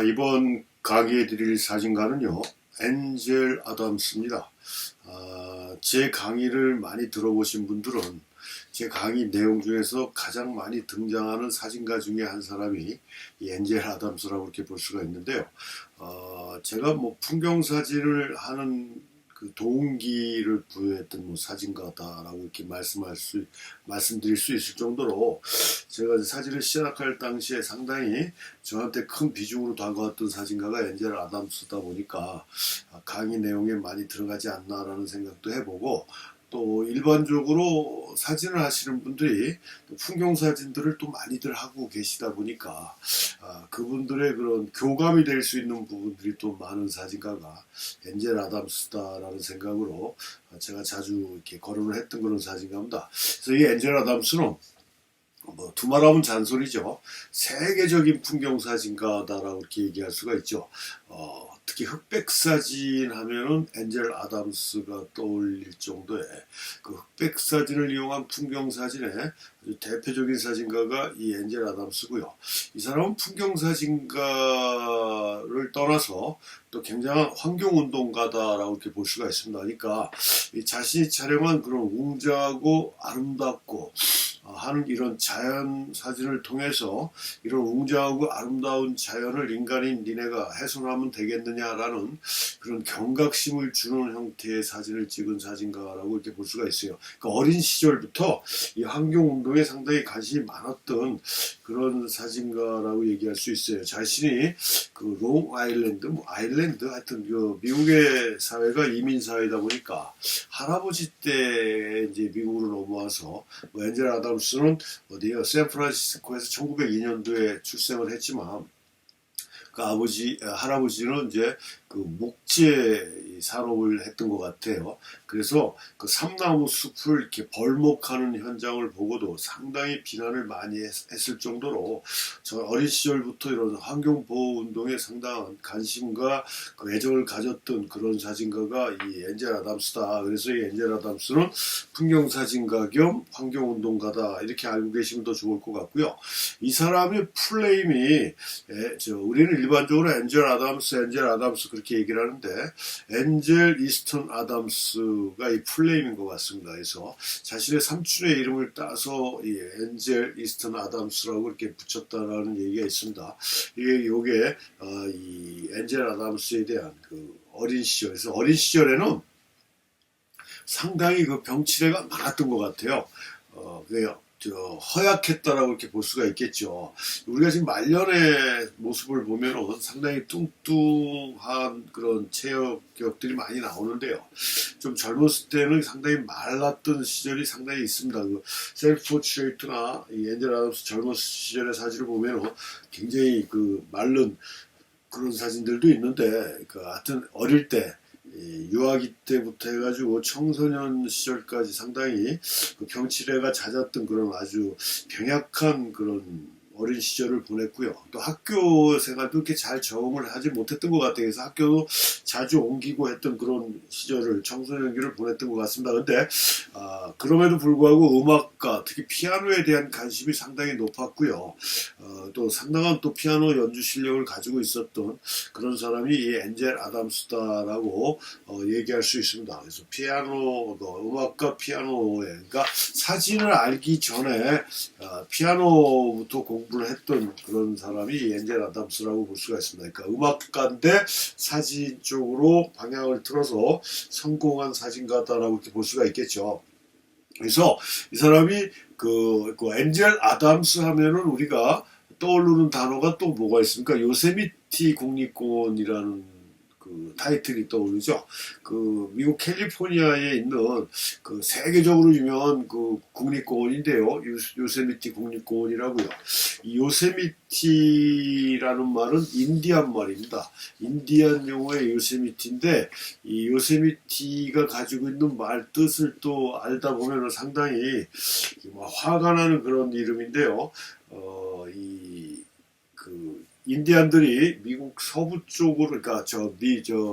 이번 강의해 드릴 사진가는요, 엔젤 아담스입니다. 제 강의를 많이 들어보신 분들은 제 강의 내용 중에서 가장 많이 등장하는 사진가 중에 한 사람이 이 엔젤 아담스라고 이렇게 볼 수가 있는데요. 제가 뭐 풍경 사진을 하는 그 동기를 부여했던 뭐 사진가다라고 이렇게 말씀드릴 수 있을 정도로 제가 사진을 시작할 당시에 상당히 저한테 큰 비중으로 다가왔던 사진가가 엔젤 아담스다 보니까 강의 내용에 많이 들어가지 않나라는 생각도 해보고, 또 일반적으로 사진을 하시는 분들이 풍경 사진들을 또 많이들 하고 계시다 보니까 그분들의 그런 교감이 될 수 있는 부분들이 또 많은 사진가가 엔젤 아담스다라는 생각으로 제가 자주 이렇게 거론을 했던 그런 사진가입니다. 그래서 이 엔젤 아담스는 두말하면 잔소리죠. 세계적인 풍경 사진가다라고 이렇게 얘기할 수가 있죠. 특히 흑백 사진 하면은 엔젤 아담스가 떠올릴 정도의 그 흑백 사진을 이용한 풍경 사진의 아주 대표적인 사진가가 이 엔젤 아담스고요. 이 사람은 풍경 사진가를 떠나서 또 굉장한 환경운동가다라고 이렇게 볼 수가 있습니다. 그러니까 자신이 촬영한 그런 웅장하고 아름답고 하는 이런 자연 사진을 통해서 이런 웅장하고 아름다운 자연을 인간인 니네가 훼손하면 되겠느냐라는 그런 경각심을 주는 형태의 사진을 찍은 사진가라고 이렇게 볼 수가 있어요. 그러니까 어린 시절부터 이 환경운동에 상당히 관심이 많았던 그런 사진가라고 얘기할 수 있어요. 자신이 그 롱아일랜드, 아일랜드 하여튼 그 미국의 사회가 이민 사회다 보니까 할아버지 때 이제 미국으로 넘어와서 엔젤 아담스는 어디요? 샌프란시스코에서 1902년도에 출생을 했지만 그 할아버지는 이제 그 목재 산업을 했던 것 같아요. 그래서 그 삼나무 숲을 이렇게 벌목하는 현장을 보고도 상당히 비난을 많이 했을 정도로 저 어린 시절부터 이런 환경보호 운동에 상당한 관심과 그 애정을 가졌던 그런 사진가가 이 엔젤 아담스다. 그래서 이 엔젤 아담스는 풍경사진가 겸 환경운동가다. 이렇게 알고 계시면 더 좋을 것 같고요. 이 사람의 플레임이 우리는 일반적으로 엔젤 아담스 그렇게 얘기를 하는데 엔젤 이스턴 아담스가 이 플레임인 것 같습니다. 그래서 자신의 삼촌의 이름을 따서 이 엔젤 이스턴 아담스라고 이렇게 붙였다라는 얘기가 있습니다. 요게 이 엔젤 아담스에 대한 그 어린 시절에서 어린 시절에는 상당히 그 병치레가 많았던 것 같아요. 허약했다라고 이렇게 볼 수가 있겠죠. 우리가 지금 말년의 모습을 보면 상당히 뚱뚱한 그런 체격들이 많이 나오는데요. 좀 젊었을 때는 상당히 말랐던 시절이 상당히 있습니다. 그 셀프 포트레이트나 이 엔젤 아담스 젊었을 시절의 사진을 보면 굉장히 그 마른 그런 사진들도 있는데, 하여튼 어릴 때 유아기 때부터 해가지고 청소년 시절까지 상당히 그 병치레가 잦았던 그런 아주 병약한 그런 어린 시절을 보냈고요. 또 학교 생활도 이렇게 잘 적응을 하지 못했던 것 같아요. 그래서 학교도 자주 옮기고 했던 그런 시절을 청소년기를 보냈던 것 같습니다. 그런데 그럼에도 불구하고 음악가, 특히 피아노에 대한 관심이 상당히 높았고요. 또 상당한 또 피아노 연주 실력을 가지고 있었던 그런 사람이 이 엔젤 아담스다라고 얘기할 수 있습니다. 그래서 음악가 피아노에, 그러니까 사진을 알기 전에 피아노부터 공부를 했던 그런 사람이 엔젤 아담스라고 볼 수가 있습니다. 그러니까 음악가인데 사진 쪽으로 방향을 틀어서 성공한 사진가다라고 이렇게 볼 수가 있겠죠. 그래서 이 사람이 그 엔젤 아담스 하면은 우리가 떠오르는 단어가 또 뭐가 있습니까? 요세미티 국립공원이라는 그 타이틀이 떠오르죠. 그 미국 캘리포니아에 있는 그 세계적으로 유명한 그 국립공원인데요. 요세미티 국립공원이라고요. 이 요세미티라는 말은 인디안 말입니다. 인디안 용어의 요세미티인데 이 요세미티가 가지고 있는 말 뜻을 또 알다 보면 상당히 화가 나는 그런 이름인데요. 인디안들이 미국 서부 쪽으로, 그러니까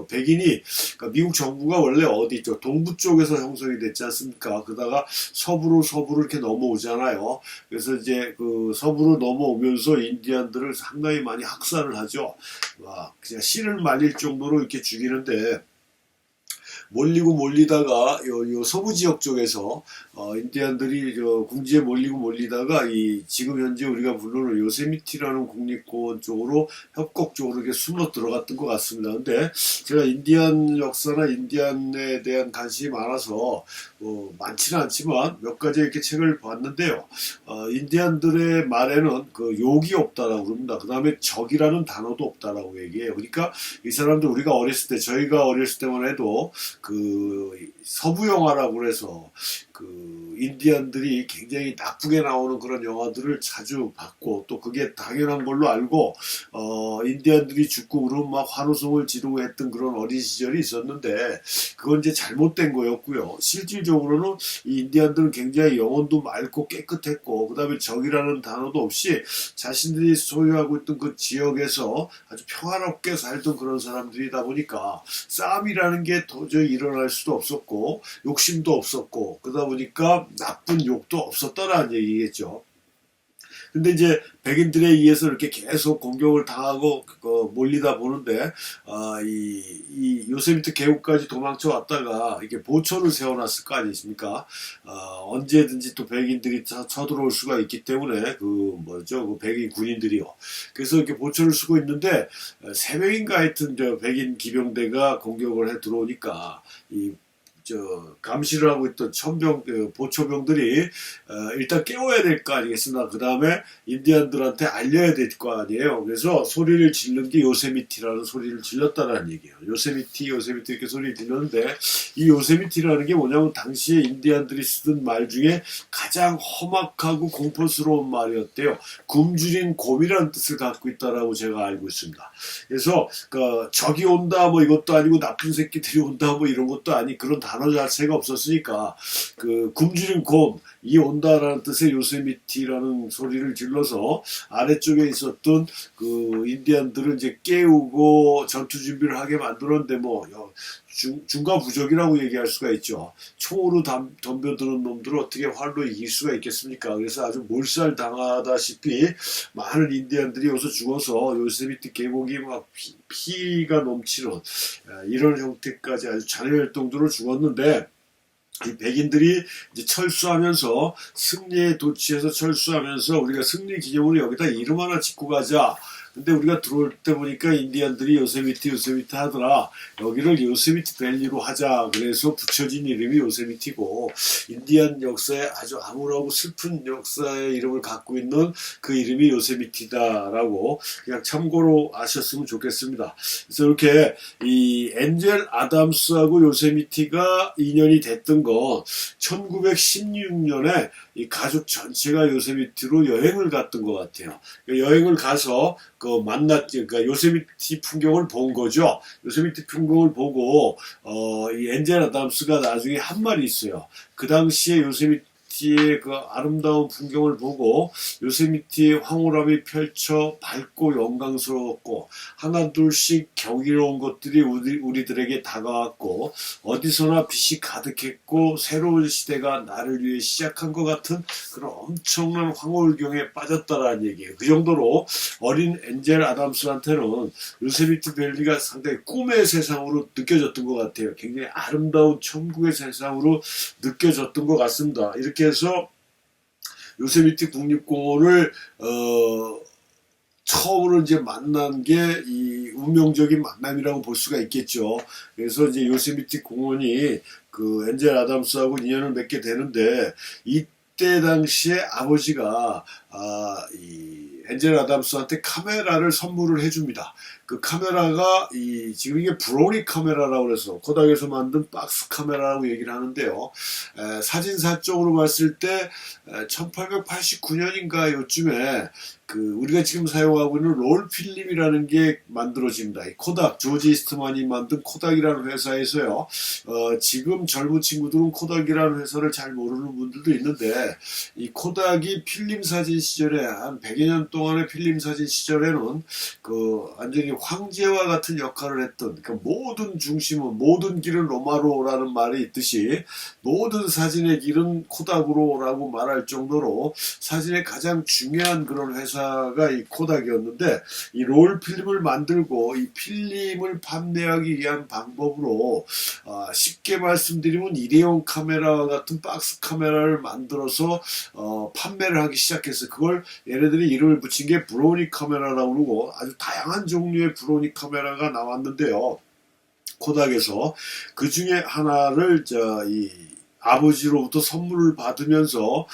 백인이, 그러니까 미국 정부가 원래 어디 있죠? 동부 쪽에서 형성이 됐지 않습니까? 그러다가 서부로 이렇게 넘어오잖아요. 그래서 이제 그 서부로 넘어오면서 인디안들을 상당히 많이 학살을 하죠. 그냥 씨를 말릴 정도로 이렇게 죽이는데, 몰리다가 요 서부 지역 쪽에서 인디안들이 궁지에 몰리다가 이 지금 현재 우리가 부르는 요세미티라는 국립공원 쪽으로 협곡 쪽으로 이렇게 숨어 들어갔던 것 같습니다. 근데 제가 인디안 역사나 인디안에 대한 관심이 많아서 많지는 않지만 몇 가지 이렇게 책을 봤는데요. 인디안들의 말에는 그 욕이 없다라고 그럽니다. 그 다음에 적이라는 단어도 없다라고 얘기해요. 그러니까 이 사람들 우리가 어렸을 때, 저희가 어렸을 때만 해도 그 서부 영화라고 그래서 그 인디안들이 굉장히 나쁘게 나오는 그런 영화들을 자주 봤고, 또 그게 당연한 걸로 알고 인디안들이 죽고 그러면 막 환호성을 지르고 했던 그런 어린 시절이 있었는데, 그건 이제 잘못된 거였고요. 실질적으로는 이 인디안들은 굉장히 영혼도 맑고 깨끗했고, 그 다음에 적이라는 단어도 없이 자신들이 소유하고 있던 그 지역에서 아주 평화롭게 살던 그런 사람들이다 보니까 싸움이라는 게 도저히 일어날 수도 없었고, 욕심도 없었고, 그러다 보니까 나쁜 욕도 없었다라는 얘기겠죠. 근데 이제 백인들에 의해서 이렇게 계속 공격을 당하고 몰리다 보는데, 이 요세미트 계곡까지 도망쳐 왔다가 이렇게 보초를 세워놨을 거 아니십니까? 언제든지 또 백인들이 쳐들어올 수가 있기 때문에 그 백인 군인들이요. 그래서 이렇게 보초를 쓰고 있는데, 세 명인가 하여튼 백인 기병대가 공격을 해 들어오니까 감시를 하고 있던 보초병들이 일단 깨워야 될 거 아니겠습니까? 그 다음에 인디안들한테 알려야 될 거 아니에요. 그래서 소리를 지른 게 요세미티라는 소리를 질렀다는 얘기예요. 요세미티 이렇게 소리를 질렀는데, 이 요세미티라는 게 뭐냐면 당시에 인디안들이 쓰던 말 중에 가장 험악하고 공포스러운 말이었대요. 굶주린 곰이라는 뜻을 갖고 있다라고 제가 알고 있습니다. 그래서 적이 온다 뭐 이것도 아니고, 나쁜 새끼들이 온다 뭐 이런 것도 아니, 그런 단어 자체가 없었으니까 그 굶주린 곰이 온다라는 뜻의 요세미티라는 소리를 질러서 아래쪽에 있었던 그 인디안들을 이제 깨우고 전투 준비를 하게 만들었는데, 뭐 중과부적이라고 얘기할 수가 있죠. 총으로 덤벼드는 놈들을 어떻게 활로 이길 수가 있겠습니까? 그래서 아주 몰살당하다시피 많은 인디안들이 여기서 죽어서 요세미티 계곡이 막 피가 넘치는 이런 형태까지 아주 잔인할 정도로 죽었는데, 이 백인들이 이제 철수하면서, 승리에 도취해서 철수하면서 우리가 승리 기념으로 여기다 이름 하나 짓고 가자. 근데 우리가 들어올 때 보니까 인디안들이 요세미티 하더라. 여기를 요세미티 밸리로 하자. 그래서 붙여진 이름이 요세미티고, 인디안 역사에 아주 암울하고 슬픈 역사의 이름을 갖고 있는 그 이름이 요세미티다라고 그냥 참고로 아셨으면 좋겠습니다. 그래서 이렇게 이 엔젤 아담스하고 요세미티가 인연이 됐던 건 1916년에 이 가족 전체가 요세미티로 여행을 갔던 것 같아요. 여행을 가서 그러니까 요세미티 풍경을 본 거죠. 요세미티 풍경을 보고 이 엔젤 아담스가 나중에 한 말이 있어요. 그 당시에 요세미티의 그 아름다운 풍경을 보고 요세미티의 황홀함이 펼쳐 밝고 영광스러웠고, 하나둘씩 경이로운 것들이 우리들에게 다가왔고, 어디서나 빛이 가득했고, 새로운 시대가 나를 위해 시작한 것 같은 그런 엄청난 황홀경에 빠졌다라는 얘기예요. 그 정도로 어린 엔젤 아담스한테는 요세미티 밸리가 상당히 꿈의 세상으로 느껴졌던 것 같아요. 굉장히 아름다운 천국의 세상으로 느껴졌던 것 같습니다. 이렇게 해서 요세미티 국립공원을 처음으로 이제 만난 게 이 운명적인 만남이라고 볼 수가 있겠죠. 그래서 이제 요세미티 공원이 그 엔젤 아담스하고 인연을 맺게 되는데, 이때 당시에 아버지가 이 엔젤 아담스한테 카메라를 선물을 해줍니다. 그 카메라가 지금 이게 브로니 카메라라고 그래서 코닥에서 만든 박스 카메라라고 얘기를 하는데요. 사진사적으로 봤을 때 1889년인가 요쯤에 우리가 지금 사용하고 있는 롤 필름이라는 게 만들어집니다. 이 코닥, 조지 이스트만이 만든 코닥이라는 회사에서요. 지금 젊은 친구들은 코닥이라는 회사를 잘 모르는 분들도 있는데, 이 코닥이 필름 사진 시절에 한 100여 년 동안 동안의 필름 사진 시절에는 그 완전히 황제와 같은 역할을 했던, 그러니까 모든 중심은, 모든 길은 로마로라는 말이 있듯이 모든 사진의 길은 코닥으로라고 말할 정도로 사진의 가장 중요한 그런 회사가 이 코닥이었는데, 이 롤 필름을 만들고 이 필름을 판매하기 위한 방법으로 쉽게 말씀드리면 일회용 카메라와 같은 박스 카메라를 만들어서 판매를 하기 시작했어요. 그걸 얘네들이 이름을 붙인 게 브로니 카메라라고 그러고, 아주 다양한 종류의 브로니 카메라가 나왔는데요. 코닥에서 그 중에 하나를 이 아버지로부터 선물을 받으면서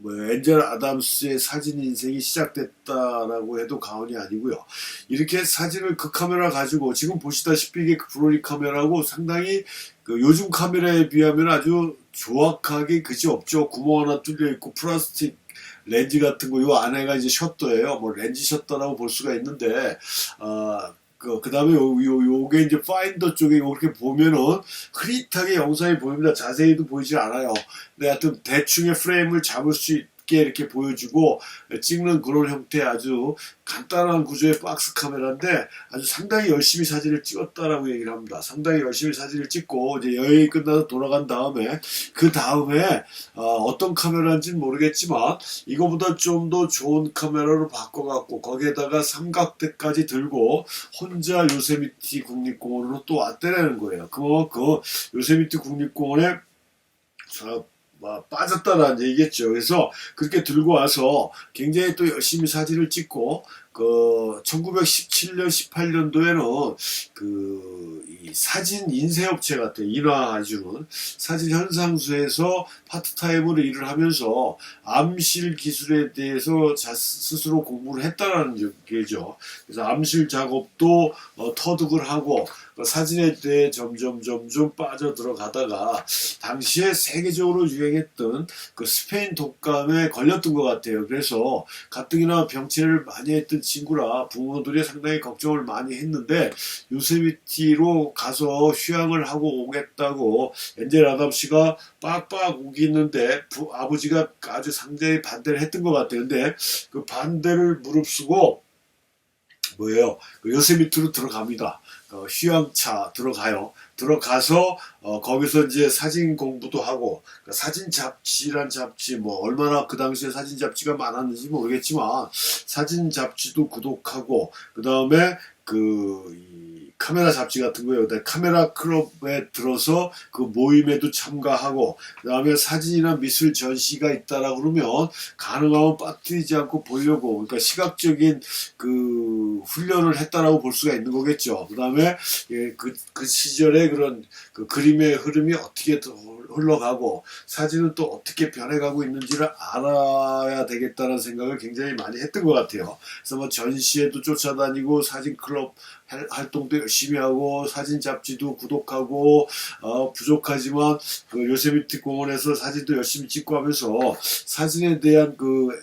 엔젤 아담스의 사진 인생이 시작됐다라고 해도 과언이 아니고요. 이렇게 사진을 그 카메라 가지고 지금 보시다시피 이게 브로니 카메라고 상당히 그 요즘 카메라에 비하면 아주 조악하게 그지 없죠. 구멍 하나 뚫려 있고 플라스틱 렌즈 같은 거, 요 안에가 이제 셔터예요. 뭐 렌즈 셔터라고 볼 수가 있는데, 그 다음에 요게 이제 파인더 쪽에 이렇게 보면은 흐릿하게 영상이 보입니다. 자세히도 보이질 않아요. 근데 하여튼 대충의 프레임을 잡을 수 있게 이렇게 보여주고 찍는 그런 형태의 아주 간단한 구조의 박스 카메라인데 아주 상당히 열심히 사진을 찍었다라고 얘기를 합니다. 상당히 열심히 사진을 찍고 이제 여행이 끝나서 돌아간 다음에 그 다음에 어떤 카메라인지는 모르겠지만 이거보다 좀 더 좋은 카메라로 바꿔갖고 거기에다가 삼각대까지 들고 혼자 요세미티 국립공원으로 또 왔다라는 거예요. 그 요세미티 국립공원에 빠졌다라는 얘기겠죠. 그래서 그렇게 들고 와서 굉장히 또 열심히 사진을 찍고, 1917년, 18년도에는 이 사진 인쇄업체 같은 인화해주는 사진 현상소에서 파트타임으로 일을 하면서 암실 기술에 대해서 스스로 공부를 했다라는 얘기죠. 그래서 암실 작업도 터득을 하고 사진에 대해 점점 빠져들어가다가 당시에 세계적으로 유행했던 그 스페인 독감에 걸렸던 것 같아요. 그래서 가뜩이나 병치레를 많이 했던 친구라 부모들이 상당히 걱정을 많이 했는데 요세미티로 가서 휴양을 하고 오겠다고 엔젤 아담스가 빡빡 우기는데 아버지가 아주 상당히 반대를 했던 것 같아요. 근데 그 반대를 무릅쓰고 요세미티로 들어갑니다. 휴양차 들어가서 거기서 이제 사진 공부도 하고, 사진 잡지란 잡지, 얼마나 그 당시에 사진 잡지가 많았는지 모르겠지만 사진 잡지도 구독하고, 그 다음에 카메라 잡지 같은 거예요. 카메라 클럽에 들어서 그 모임에도 참가하고, 그 다음에 사진이나 미술 전시가 있다라고 그러면 가능하면 빠뜨리지 않고 보려고, 그러니까 시각적인 훈련을 했다라고 볼 수가 있는 거겠죠. 그 다음에 그 시절에 그런 그림의 흐름이 어떻게 흘러가고 사진은 또 어떻게 변해가고 있는지를 알아야 되겠다는 생각을 굉장히 많이 했던 것 같아요. 그래서 전시회도 쫓아다니고 사진 클럽 활동도 열심히 하고 사진 잡지도 구독하고, 부족하지만 요세미티 공원에서 사진도 열심히 찍고 하면서 사진에 대한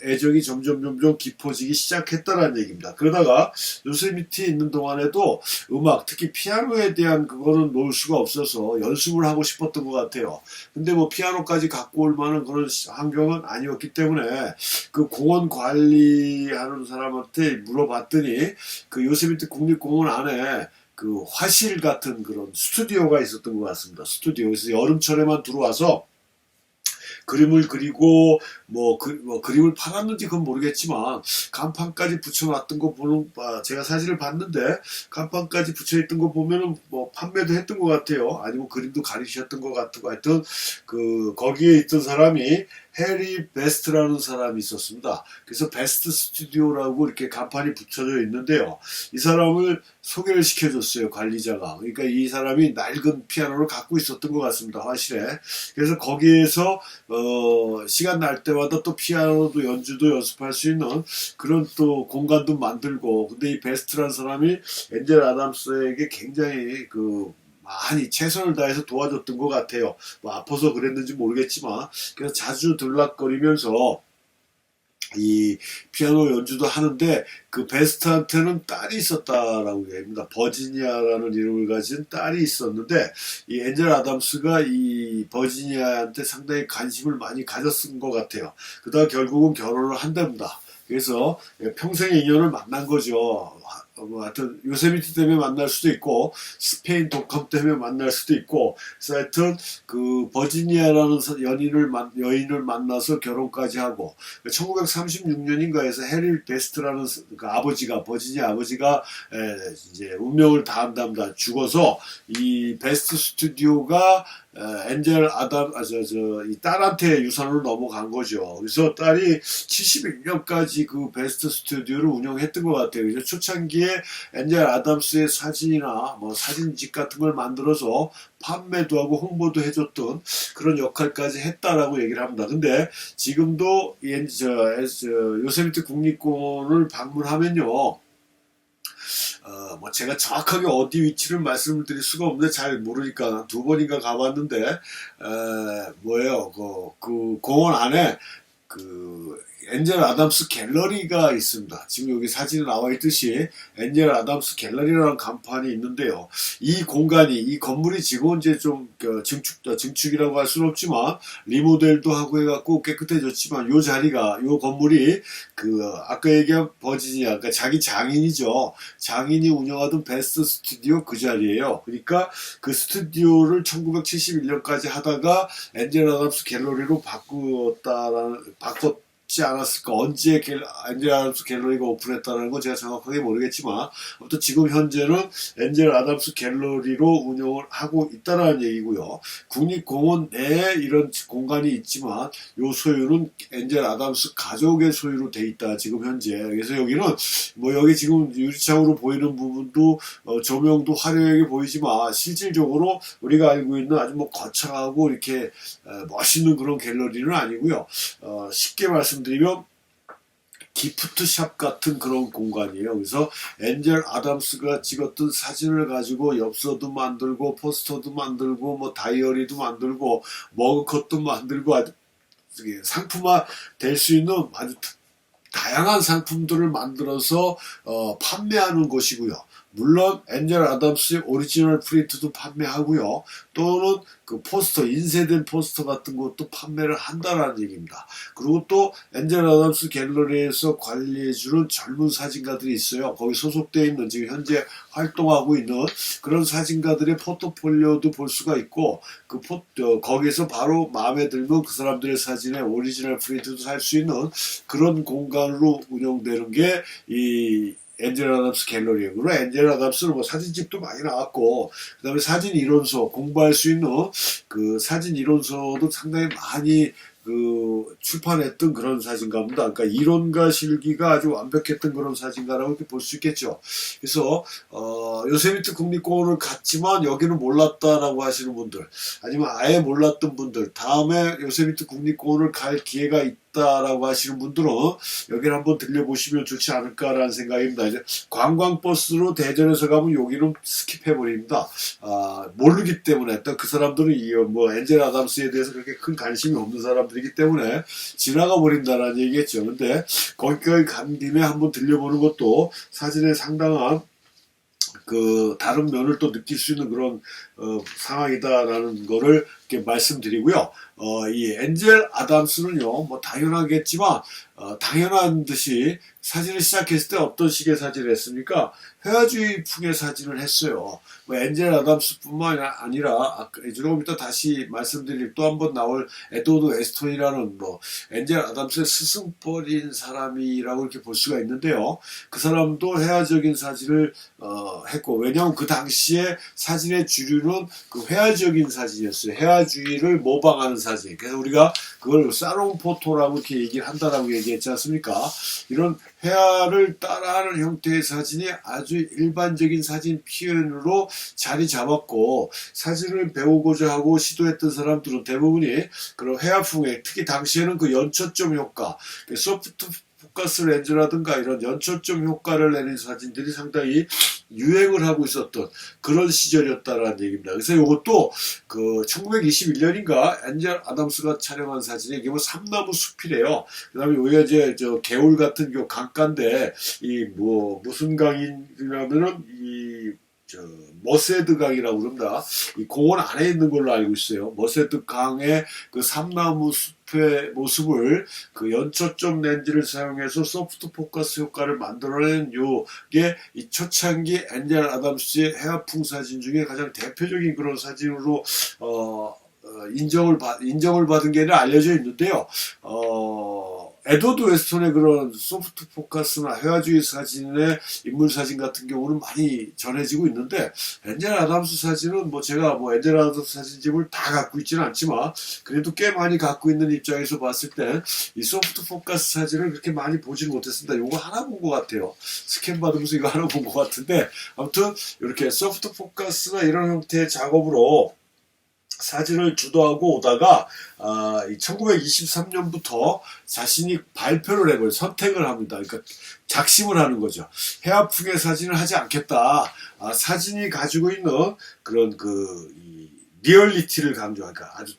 애정이 점점 깊어지기 시작했다라는 얘기입니다. 그러다가 요세미티에 있는 동안에도 음악, 특히 피아노에 대한 그거는 놓을 수가 없어서 연습을 하고 싶었던 것 같아요. 근데 피아노까지 갖고 올 만한 그런 환경은 아니었기 때문에 그 공원 관리하는 사람한테 물어봤더니 요세미티 국립공원 안에 화실 같은 그런 스튜디오가 있었던 것 같습니다. 스튜디오에서 여름철에만 들어와서 그림을 그리고 그림을 팔았는지 그건 모르겠지만 간판까지 붙여놨던 거 보는, 제가 사진을 봤는데 간판까지 붙여있던 거 보면은 판매도 했던 것 같아요. 아니면 그림도 가리셨던 것 같고, 하여튼 거기에 있던 사람이 해리 베스트라는 사람이 있었습니다. 그래서 베스트 스튜디오라고 이렇게 간판이 붙여져 있는데요. 이 사람을 소개를 시켜줬어요, 관리자가. 그러니까 이 사람이 낡은 피아노를 갖고 있었던 것 같습니다, 화실에. 그래서 거기에서 시간 날 때마다 또 피아노도 연주도 연습할 수 있는 그런 또 공간도 만들고, 근데 이 베스트라는 사람이 엔젤 아담스에게 굉장히 많이 최선을 다해서 도와줬던 것 같아요. 아파서 그랬는지 모르겠지만, 그래서 자주 들락거리면서 이 피아노 연주도 하는데, 그 베스트한테는 딸이 있었다라고 얘기합니다. 버지니아라는 이름을 가진 딸이 있었는데, 이 엔젤 아담스가 이 버지니아한테 상당히 관심을 많이 가졌은 것 같아요. 그러다가 결국은 결혼을 한답니다. 그래서 평생의 인연을 만난 거죠. 뭐 하여튼 요세미티 때문에 만날 수도 있고 스페인 독감 때문에 만날 수도 있고, 그래서 하여튼 그 버지니아라는 여인을 만나서 결혼까지 하고, 1936년인가에서 해릴 베스트라는 그 아버지가, 버지니아 아버지가 이제 운명을 다한답니다. 죽어서 이 베스트 스튜디오가 엔젤 이 딸한테 유산으로 넘어간 거죠. 그래서 딸이 71년까지 그 베스트 스튜디오를 운영했던 것 같아요. 그래서 초창기에 엔젤 아담스의 사진이나 뭐 사진집 같은 걸 만들어서 판매도 하고 홍보도 해줬던 그런 역할까지 했다라고 얘기를 합니다. 근데 지금도 요세미티 국립공원을 방문하면요, 뭐 제가 정확하게 어디 위치를 말씀을 드릴 수가 없는데 잘 모르니까 두 번인가 가봤는데, 뭐예요, 그 공원 안에 그 엔젤 아담스 갤러리가 있습니다. 지금 여기 사진에 나와 있듯이 엔젤 아담스 갤러리라는 간판이 있는데요. 이 공간이, 이 건물이 지금 이제 좀 증축이라고 할 수는 없지만 리모델도 하고 해갖고 깨끗해졌지만, 요 자리가, 요 건물이 그 아까 얘기한 버지니아, 그러니까 자기 장인이죠. 장인이 운영하던 베스트 스튜디오 그 자리예요. 그러니까 그 스튜디오를 1971년까지 하다가 엔젤 아담스 갤러리로 바꿨지 않았을까. 언제 엔젤 아담스 갤러리가 오픈했다는 건 제가 정확하게 모르겠지만, 아무튼 지금 현재는 엔젤 아담스 갤러리로 운영을 하고 있다는 얘기고요. 국립공원 내에 이런 공간이 있지만 요 소유는 엔젤 아담스 가족의 소유로 돼 있다, 지금 현재. 그래서 여기는 뭐 여기 지금 유리창으로 보이는 부분도 조명도 화려하게 보이지만, 실질적으로 우리가 알고 있는 아주 뭐 거창하고 이렇게 멋있는 그런 갤러리는 아니고요. 쉽게 말씀드리면 기프트샵 같은 그런 공간이에요. 그래서 엔젤 아담스가 찍었던 사진을 가지고 엽서도 만들고 포스터도 만들고 뭐 다이어리도 만들고 머그컵도 만들고, 아주 상품화 될 수 있는 아주 다양한 상품들을 만들어서 판매하는 곳이고요. 물론 엔젤 아담스의 오리지널 프린트도 판매하고요. 또는 그 포스터, 인쇄된 포스터 같은 것도 판매를 한다라는 얘기입니다. 그리고 또 엔젤 아담스 갤러리에서 관리해주는 젊은 사진가들이 있어요. 거기 소속되어 있는, 지금 현재 활동하고 있는 그런 사진가들의 포트폴리오도 볼 수가 있고, 거기에서 바로 마음에 들면 그 사람들의 사진의 오리지널 프린트도 살 수 있는 그런 공간으로 운영되는 게 이 엔젤 아담스 갤러리예요. 그리고 엔젤 아담스는 뭐 사진집도 많이 나왔고, 그 다음에 사진 이론서, 공부할 수 있는 그 사진 이론서도 상당히 많이 출판했던 그런 사진가입니다. 그러니까 이론과 실기가 아주 완벽했던 그런 사진가라고 이렇게 볼 수 있겠죠. 그래서 요세미티 국립공원을 갔지만 여기는 몰랐다라고 하시는 분들, 아니면 아예 몰랐던 분들, 다음에 요세미티 국립공원을 갈 기회가 있다라고 하시는 분들은 여기를 한번 들려보시면 좋지 않을까라는 생각입니다. 이제 관광버스로 대전에서 가면 여기는 스킵해버립니다. 모르기 때문에. 또 그 사람들은 뭐 엔젤 아담스에 대해서 그렇게 큰 관심이 없는 사람들이기 때문에 지나가 버린다라는 얘기겠죠. 근데 거기까지 간 김에 한번 들려보는 것도 사진에 상당한 그 다른 면을 또 느낄 수 있는 그런 상황이다라는 거를 이렇게 말씀드리고요. 이 엔젤 아담스는요, 뭐 당연하겠지만 당연한 듯이 사진을 시작했을 때 어떤 식의 사진을 했습니까? 회화주의 풍의 사진을 했어요. 뭐 엔젤 아담스뿐만 아니라 조금 이따 다시 말씀드릴 또 한 번 나올 에드워드 웨스턴이라는 뭐 엔젤 아담스의 스승뻘인 사람이라고 이렇게 볼 수가 있는데요. 그 사람도 회화적인 사진을 했고, 왜냐하면 그 당시에 사진의 주류는 그 회화적인 사진이었어요. 회화주의를 모방하는 사진. 그래서 우리가 그걸 사롱 포토라고 이렇게 얘기를 한다라고 얘기했지 않습니까? 이런 회화를 따라하는 형태의 사진이 아주 일반적인 사진 표현으로 자리 잡았고, 사진을 배우고자 하고 시도했던 사람들은 대부분이 그런 회화풍의, 특히 당시에는 그 연초점 효과, 소프트 포커스 렌즈라든가 이런 연초점 효과를 내는 사진들이 상당히 유행을 하고 있었던 그런 시절이었다라는 얘기입니다. 그래서 이것도 그 1921년인가 엔젤 아담스가 촬영한 사진이 이게 뭐 삼나무 숲이래요. 그다음에 여기가 이제 저 개울 같은 요 강가인데, 이 뭐 무슨 강이냐면은 머세드 강이라고 그럽니다. 이 공원 안에 있는 걸로 알고 있어요. 머세드 강의 그 삼나무 숲 모습을 그 연초점 렌즈를 사용해서 소프트 포커스 효과를 만들어낸 요게 이 초창기 엔젤 아담스의 해화풍 사진 중에 가장 대표적인 그런 사진으로 인정을 받은 게 아니라 알려져 있는데요. 에드워드 웨스턴의 그런 소프트 포커스나 회화주의 사진의 인물 사진 같은 경우는 많이 전해지고 있는데, 엔젤 아담스 사진은 제가 엔젤 아담스 사진집을 다 갖고 있지는 않지만 그래도 꽤 많이 갖고 있는 입장에서 봤을 때 이 소프트 포커스 사진을 그렇게 많이 보지는 못했습니다. 이거 하나 본 것 같아요. 스캔 받으면서 이거 하나 본 것 같은데, 아무튼 이렇게 소프트 포커스나 이런 형태의 작업으로 사진을 주도하고 오다가 1923년부터 자신이 발표를 해버려요. 선택을 합니다. 그러니까 작심을 하는 거죠. 해화풍의 사진을 하지 않겠다. 사진이 가지고 있는 그런 리얼리티를 강조하니까 아주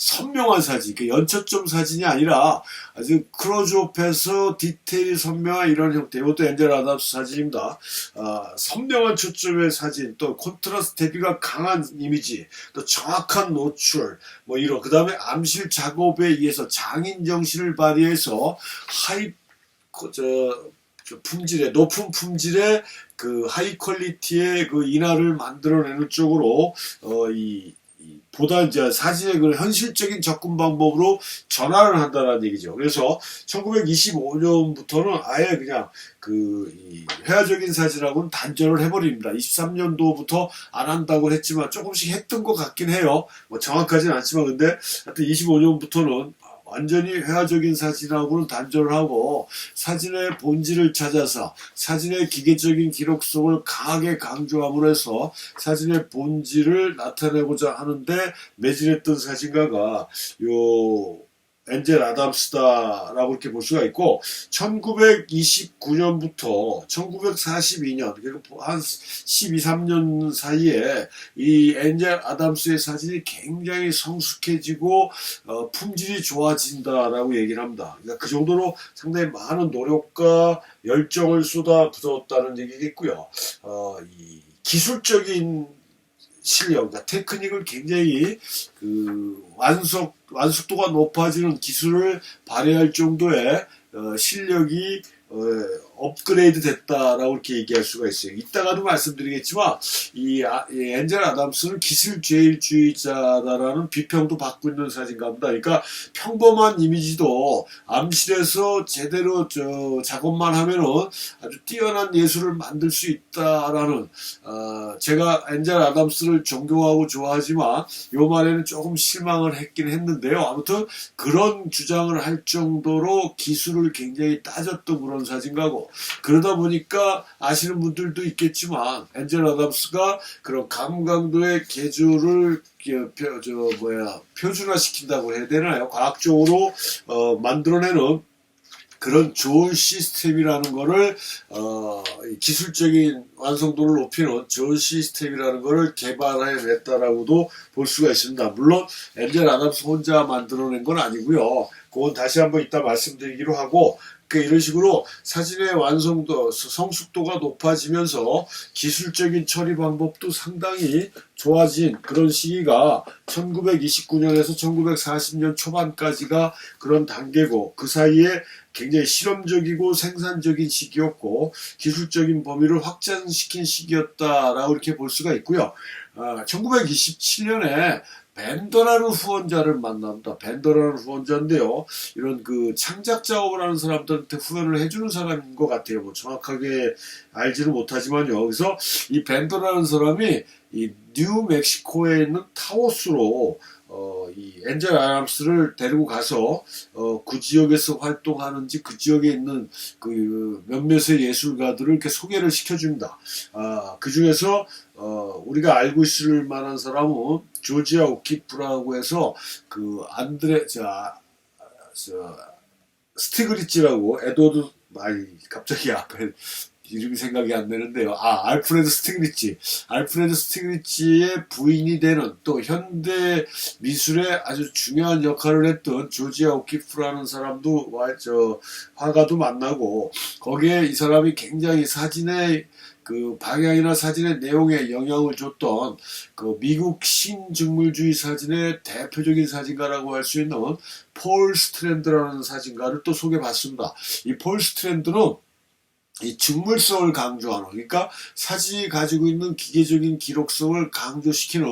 선명한 사진, 연초점 사진이 아니라 아주 클로즈업해서 디테일이 선명한 이런 형태. 이것도 엔젤 아담스 사진입니다. 선명한 초점의 사진, 또 콘트라스트 대비가 강한 이미지, 또 정확한 노출, 그 다음에 암실 작업에 의해서 장인 정신을 발휘해서 높은 품질의 그 하이 퀄리티의 그 인화를 만들어내는 쪽으로 보다 이제 사진의 그 현실적인 접근 방법으로 전환을 한다는 얘기죠. 그래서 1925년부터는 아예 그냥 이 회화적인 사진하고는 단절을 해버립니다. 23년도부터 안 한다고 했지만 조금씩 했던 것 같긴 해요. 정확하진 않지만 근데 하여튼 25년부터는 완전히 회화적인 사진하고는 단절을 하고 사진의 본질을 찾아서 사진의 기계적인 기록성을 강하게 강조함으로 해서 사진의 본질을 나타내고자 하는데 매진했던 사진가가 엔젤 아담스다라고 이렇게 볼 수가 있고, 1929년부터 1942년, 그러니까 한 12, 13년 사이에 이 엔젤 아담스의 사진이 굉장히 성숙해지고 품질이 좋아진다라고 얘기를 합니다. 그러니까 그 정도로 상당히 많은 노력과 열정을 쏟아부었다는 얘기겠고요. 이 기술적인 실력, 그러니까 테크닉을 굉장히 완숙도가 높아지는 기술을 발휘할 정도의 실력이 업그레이드 됐다라고 이렇게 얘기할 수가 있어요. 이따가도 말씀드리겠지만 이 엔젤 아담스는 기술제일주의자다라는 비평도 받고 있는 사진가입니다. 그러니까 평범한 이미지도 암실에서 제대로 작업만 하면은 아주 뛰어난 예술을 만들 수 있다라는, 제가 엔젤 아담스를 존경하고 좋아하지만 요 말에는 조금 실망을 했긴 했는데요. 아무튼 그런 주장을 할 정도로 기술을 굉장히 따졌던 그런 사진가고, 그러다 보니까 아시는 분들도 있겠지만 엔젤 아담스가 그런 감강도의 계절을 표준화시킨다고 해야 되나요? 과학적으로 만들어내는 그런 좋은 시스템이라는 거를 기술적인 완성도를 높이는 좋은 시스템이라는 거를 개발해냈다라고도 볼 수가 있습니다. 물론 엔젤 아담스 혼자 만들어낸 건 아니고요. 그건 다시 한번 이따 말씀드리기로 하고, 이런 식으로 사진의 완성도, 성숙도가 높아지면서 기술적인 처리 방법도 상당히 좋아진 그런 시기가 1929년에서 1940년 초반까지가 그런 단계고, 그 사이에 굉장히 실험적이고 생산적인 시기였고 기술적인 범위를 확장시킨 시기였다라고 이렇게 볼 수가 있고요. 1927년에 벤더라는 후원자를 만납니다. 벤더라는 후원자인데요. 이런 창작 작업을 하는 사람들한테 후원을 해주는 사람인 것 같아요. 정확하게 알지는 못하지만요. 그래서 이 벤더라는 사람이 이 뉴멕시코에 있는 타오스로 이 엔젤 아담스를 데리고 가서 그 지역에서 활동하는지 그 지역에 있는 몇몇의 예술가들을 이렇게 소개를 시켜줍니다. 그 중에서 우리가 알고 있을 만한 사람은 조지아 오키프라고 해서 스티그리츠라고 에드워드 갑자기 앞에 이름이 생각이 안 나는데요. 알프레드 스티그리츠의 부인이 되는, 또 현대 미술에 아주 중요한 역할을 했던 조지아 오키프라는 사람도 화가도 만나고, 거기에 이 사람이 굉장히 사진의 그 방향이나 사진의 내용에 영향을 줬던 그 미국 신직물주의 사진의 대표적인 사진가라고 할 수 있는 폴 스트랜드라는 사진가를 또 소개받습니다. 이 폴 스트랜드는 이 직물성을 강조하는, 그러니까 사진이 가지고 있는 기계적인 기록성을 강조시키는,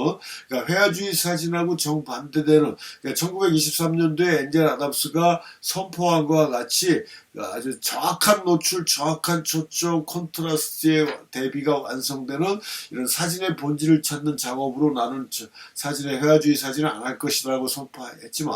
그러니까 회화주의 사진하고 정반대되는, 그러니까 1923년도에 엔젤 아담스가 선포한 것과 같이 아주 정확한 노출, 정확한 초점, 콘트라스트의 대비가 완성되는 이런 사진의 본질을 찾는 작업으로 나는 사진의 회화주의 사진을 안 할 것이라고 선포했지만,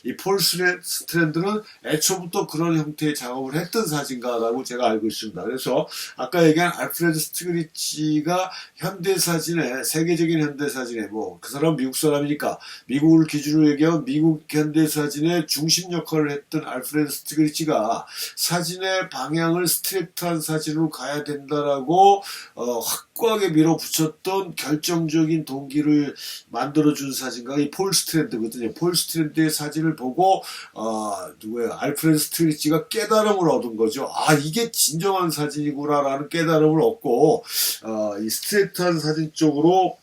이 폴 스트랜드는 애초부터 그런 형태의 작업을 했던 사진가라고 제가 알고 있습니다. 그래서 아까 얘기한 알프레드 스티글리츠가 현대사진의, 세계적인 현대사진의, 뭐 그 사람 미국 사람이니까 미국을 기준으로 얘기하면 미국 현대사진의 중심 역할을 했던 알프레드 스티글리츠가 사진의 방향을 스트레이트한 사진으로 가야 된다라고 확고하게 밀어붙였던 결정적인 동기를 만들어준 사진가가 이 폴 스트랜드거든요. 폴 스트랜드의 사진을 보고 알프레드 스티글리츠가 깨달음을 얻은 거죠. 아, 이게 진정한 사진이구나라는 깨달음을 얻고 이 스트레이트한 사진 쪽으로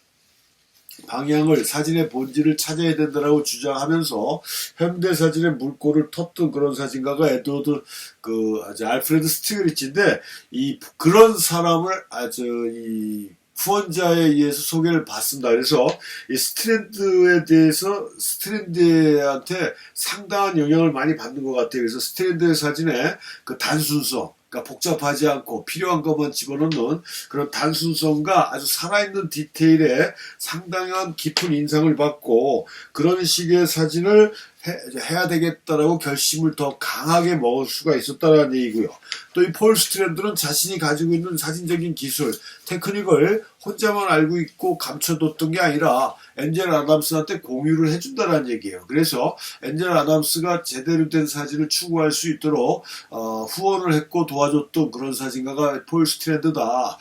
방향을, 사진의 본질을 찾아야 된다라고 주장하면서 현대사진의 물꼬를 텄던 그런 사진가가 알프레드 스티글리츠인데, 그런 사람을 이 후원자에 의해서 소개를 받습니다. 그래서 이 스트랜드에 대해서 스트랜드한테 상당한 영향을 많이 받는 것 같아요. 그래서 스트랜드의 사진의 그 단순성, 그러니까 복잡하지 않고 필요한 것만 집어넣는 그런 단순성과 아주 살아있는 디테일에 상당한 깊은 인상을 받고, 그런 식의 사진을 해야 되겠다라고 결심을 더 강하게 먹을 수가 있었다는 얘기고요. 또 이 폴 스트랜드는 자신이 가지고 있는 사진적인 기술, 테크닉을 혼자만 알고 있고 감춰뒀던 게 아니라 엔젤 아담스한테 공유를 해준다는 얘기예요. 그래서 엔젤 아담스가 제대로 된 사진을 추구할 수 있도록 후원을 했고 도와줬던 그런 사진가가 폴 스트랜드다.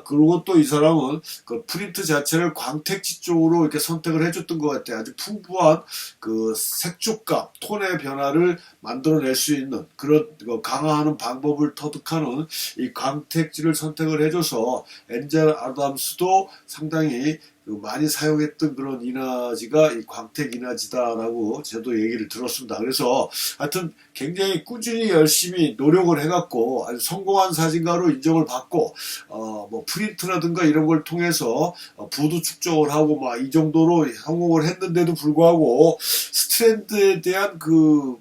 그리고 또 이 사람은 그 프린트 자체를 광택지 쪽으로 이렇게 선택을 해줬던 것 같아요. 아주 풍부한 그 색조감, 톤의 변화를 만들어낼 수 있는 그런 강화하는 방법을 터득하는 이 광택지를 선택을 해줘서 엔젤 아담스도 상당히 많이 사용했던 그런 이나지가 이 광택 이나지다라고 저도 얘기를 들었습니다. 그래서 하여튼 굉장히 꾸준히 열심히 노력을 해갖고 아주 성공한 사진가로 인정을 받고 뭐 프린트라든가 이런 걸 통해서 부도 축적을 하고 막 이 정도로 성공을 했는데도 불구하고 스트랜드에 대한 그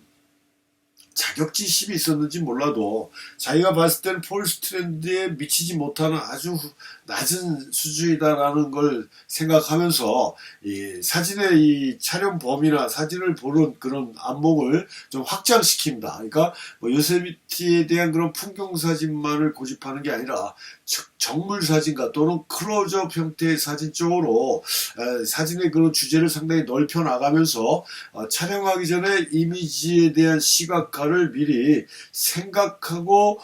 자격지심이 있었는지 몰라도 자기가 봤을 때는 폴 스트랜드에 미치지 못하는 아주 낮은 수준이다라는 걸 생각하면서 이 사진의 이 촬영 범위나 사진을 보는 그런 안목을 좀 확장시킵니다. 그러니까 뭐 요세미티에 대한 그런 풍경 사진만을 고집하는 게 아니라 정물 사진가 또는 클로즈업 형태의 사진 쪽으로 사진의 그런 주제를 상당히 넓혀 나가면서 촬영하기 전에 이미지에 대한 시각화를 미리 생각하고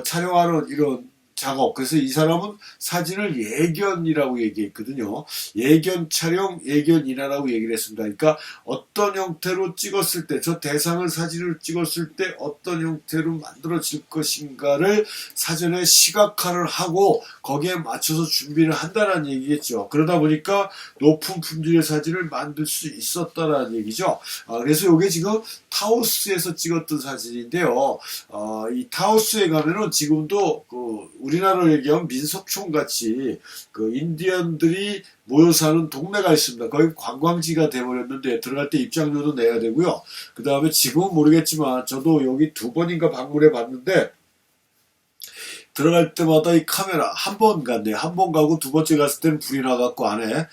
촬영하는 이런 작업. 그래서 이 사람은 사진을 예견이라고 얘기했거든요. 예견 촬영, 예견이라고 얘기를 했습니다. 그러니까 어떤 형태로 찍었을 때, 저 대상을 사진을 찍었을 때 어떤 형태로 만들어질 것인가를 사전에 시각화를 하고 거기에 맞춰서 준비를 한다는 얘기겠죠. 그러다 보니까 높은 품질의 사진을 만들 수 있었다는 얘기죠. 그래서 이게 지금 타우스에서 찍었던 사진인데요. 이 타우스에 가면은 지금도 우리나라로 얘기하면 민속촌 같이 그 인디언들이 모여 사는 동네가 있습니다. 거기 관광지가 돼버렸는데 들어갈 때 입장료도 내야 되고요. 그 다음에 지금은 모르겠지만 저도 여기 2번인가 방문해 봤는데 들어갈 때마다 이 카메라 한 번 갔네요. 한 번 가고 2번째 갔을 때는 불이 나갖고 안에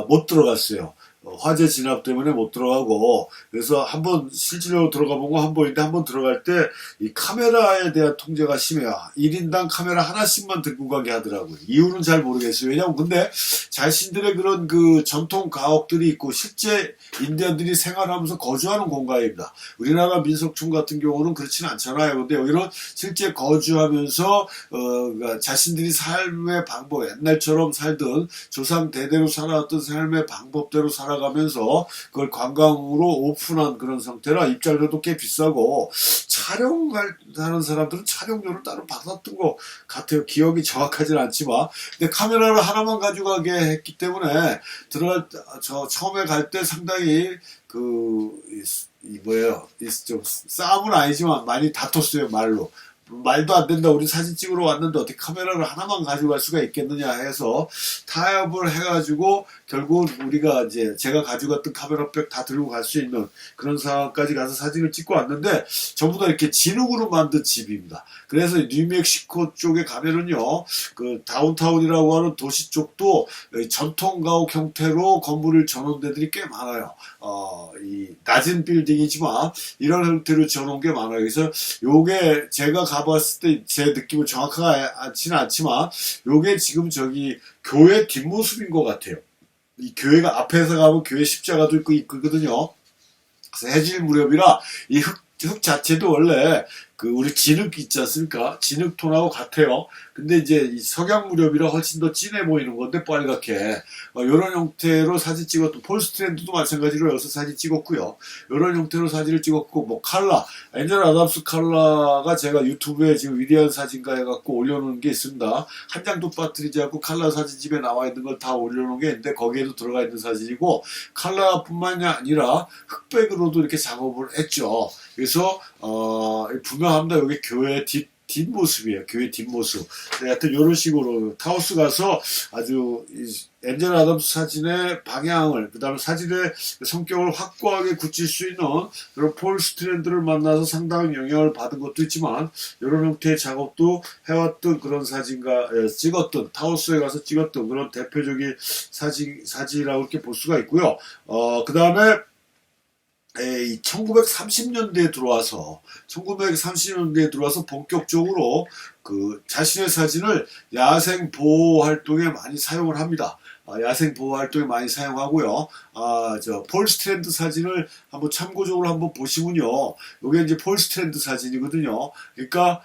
못 들어갔어요. 화재 진압 때문에 못 들어가고, 그래서 한번 실질적으로 들어가 보고 한 번인데 한 번 들어갈 때 이 카메라에 대한 통제가 심해요. 1인당 카메라 하나씩만 들고 가게 하더라고요. 이유는 잘 모르겠어요. 왜냐면 근데 자신들의 그런 그 전통 가옥들이 있고 실제 인디언들이 생활하면서 거주하는 공간입니다. 우리나라 민속촌 같은 경우는 그렇지는 않잖아요. 근데 여기는 실제 거주하면서 자신들이 삶의 방법, 옛날처럼 살던 조상 대대로 살아왔던 삶의 방법대로 살아가면서 그걸 관광으로 오픈한 그런 상태라 입장료도 꽤 비싸고 참 촬영하는 사람들은 촬영료를 따로 받았던 것 같아요. 기억이 정확하진 않지만. 근데 카메라를 하나만 가져가게 했기 때문에 처음에 갈 때 상당히 좀 싸움은 아니지만 많이 다퉜어요, 말로. 말도 안 된다. 우리 사진 찍으러 왔는데 어떻게 카메라를 하나만 가져갈 수가 있겠느냐 해서 타협을 해가지고 결국 우리가 이제 제가 가져갔던 카메라백 다 들고 갈 수 있는 그런 상황까지 가서 사진을 찍고 왔는데 전부 다 이렇게 진흙으로 만든 집입니다. 그래서 뉴멕시코 쪽에 가면은요, 그 다운타운이라고 하는 도시 쪽도 전통 가옥 형태로 건물을 지어놓은 데들이 꽤 많아요. 이 낮은 빌딩이지만 이런 형태로 지어놓은 게 많아요. 그래서 요게 제가 가봤을 때 제 느낌은 정확하지는 않지만 요게 지금 저기 교회 뒷모습인 것 같아요. 이 교회가 앞에서 가면 교회 십자가도 있거든요. 그래서 해질 무렵이라 이 흙 자체도 원래 우리 진흙 있지 않습니까? 진흙톤하고 같아요. 근데 이제 이 석양 무렵이라 훨씬 더 진해 보이는 건데 빨갛게 이런 형태로 사진 찍었던 폴 스트랜드도 마찬가지로 여기서 사진 찍었고요. 이런 형태로 사진을 찍었고 뭐 엔젤 아담스 칼라가 제가 유튜브에 지금 위대한 사진가 해갖고 올려놓은 게 있습니다. 한 장도 빠뜨리지 않고 칼라 사진집에 나와 있는 걸 다 올려놓은 게 있는데 거기에도 들어가 있는 사진이고 칼라뿐만이 아니라 흑백으로도 이렇게 작업을 했죠. 그래서 분명합니다. 여기 교회 뒷모습이에요. 교회 뒷모습. 네, 하여튼 이런 식으로 타우스 가서 아주 엔젤 아담스 사진의 방향을, 그 다음에 사진의 성격을 확고하게 굳힐 수 있는 그런 폴 스트랜드를 만나서 상당한 영향을 받은 것도 있지만 이런 형태의 작업도 해왔던 그런 찍었던 타우스에 가서 찍었던 그런 대표적인 사진이라고 이렇게 볼 수가 있고요. 그 다음에 1930년대에 들어와서 본격적으로 자신의 사진을 야생 보호 활동에 많이 사용을 합니다. 야생 보호 활동에 많이 사용하고요. 폴 스트랜드 사진을 한번 참고적으로 한번 보시면요. 이게 이제 폴 스트랜드 사진이거든요. 그러니까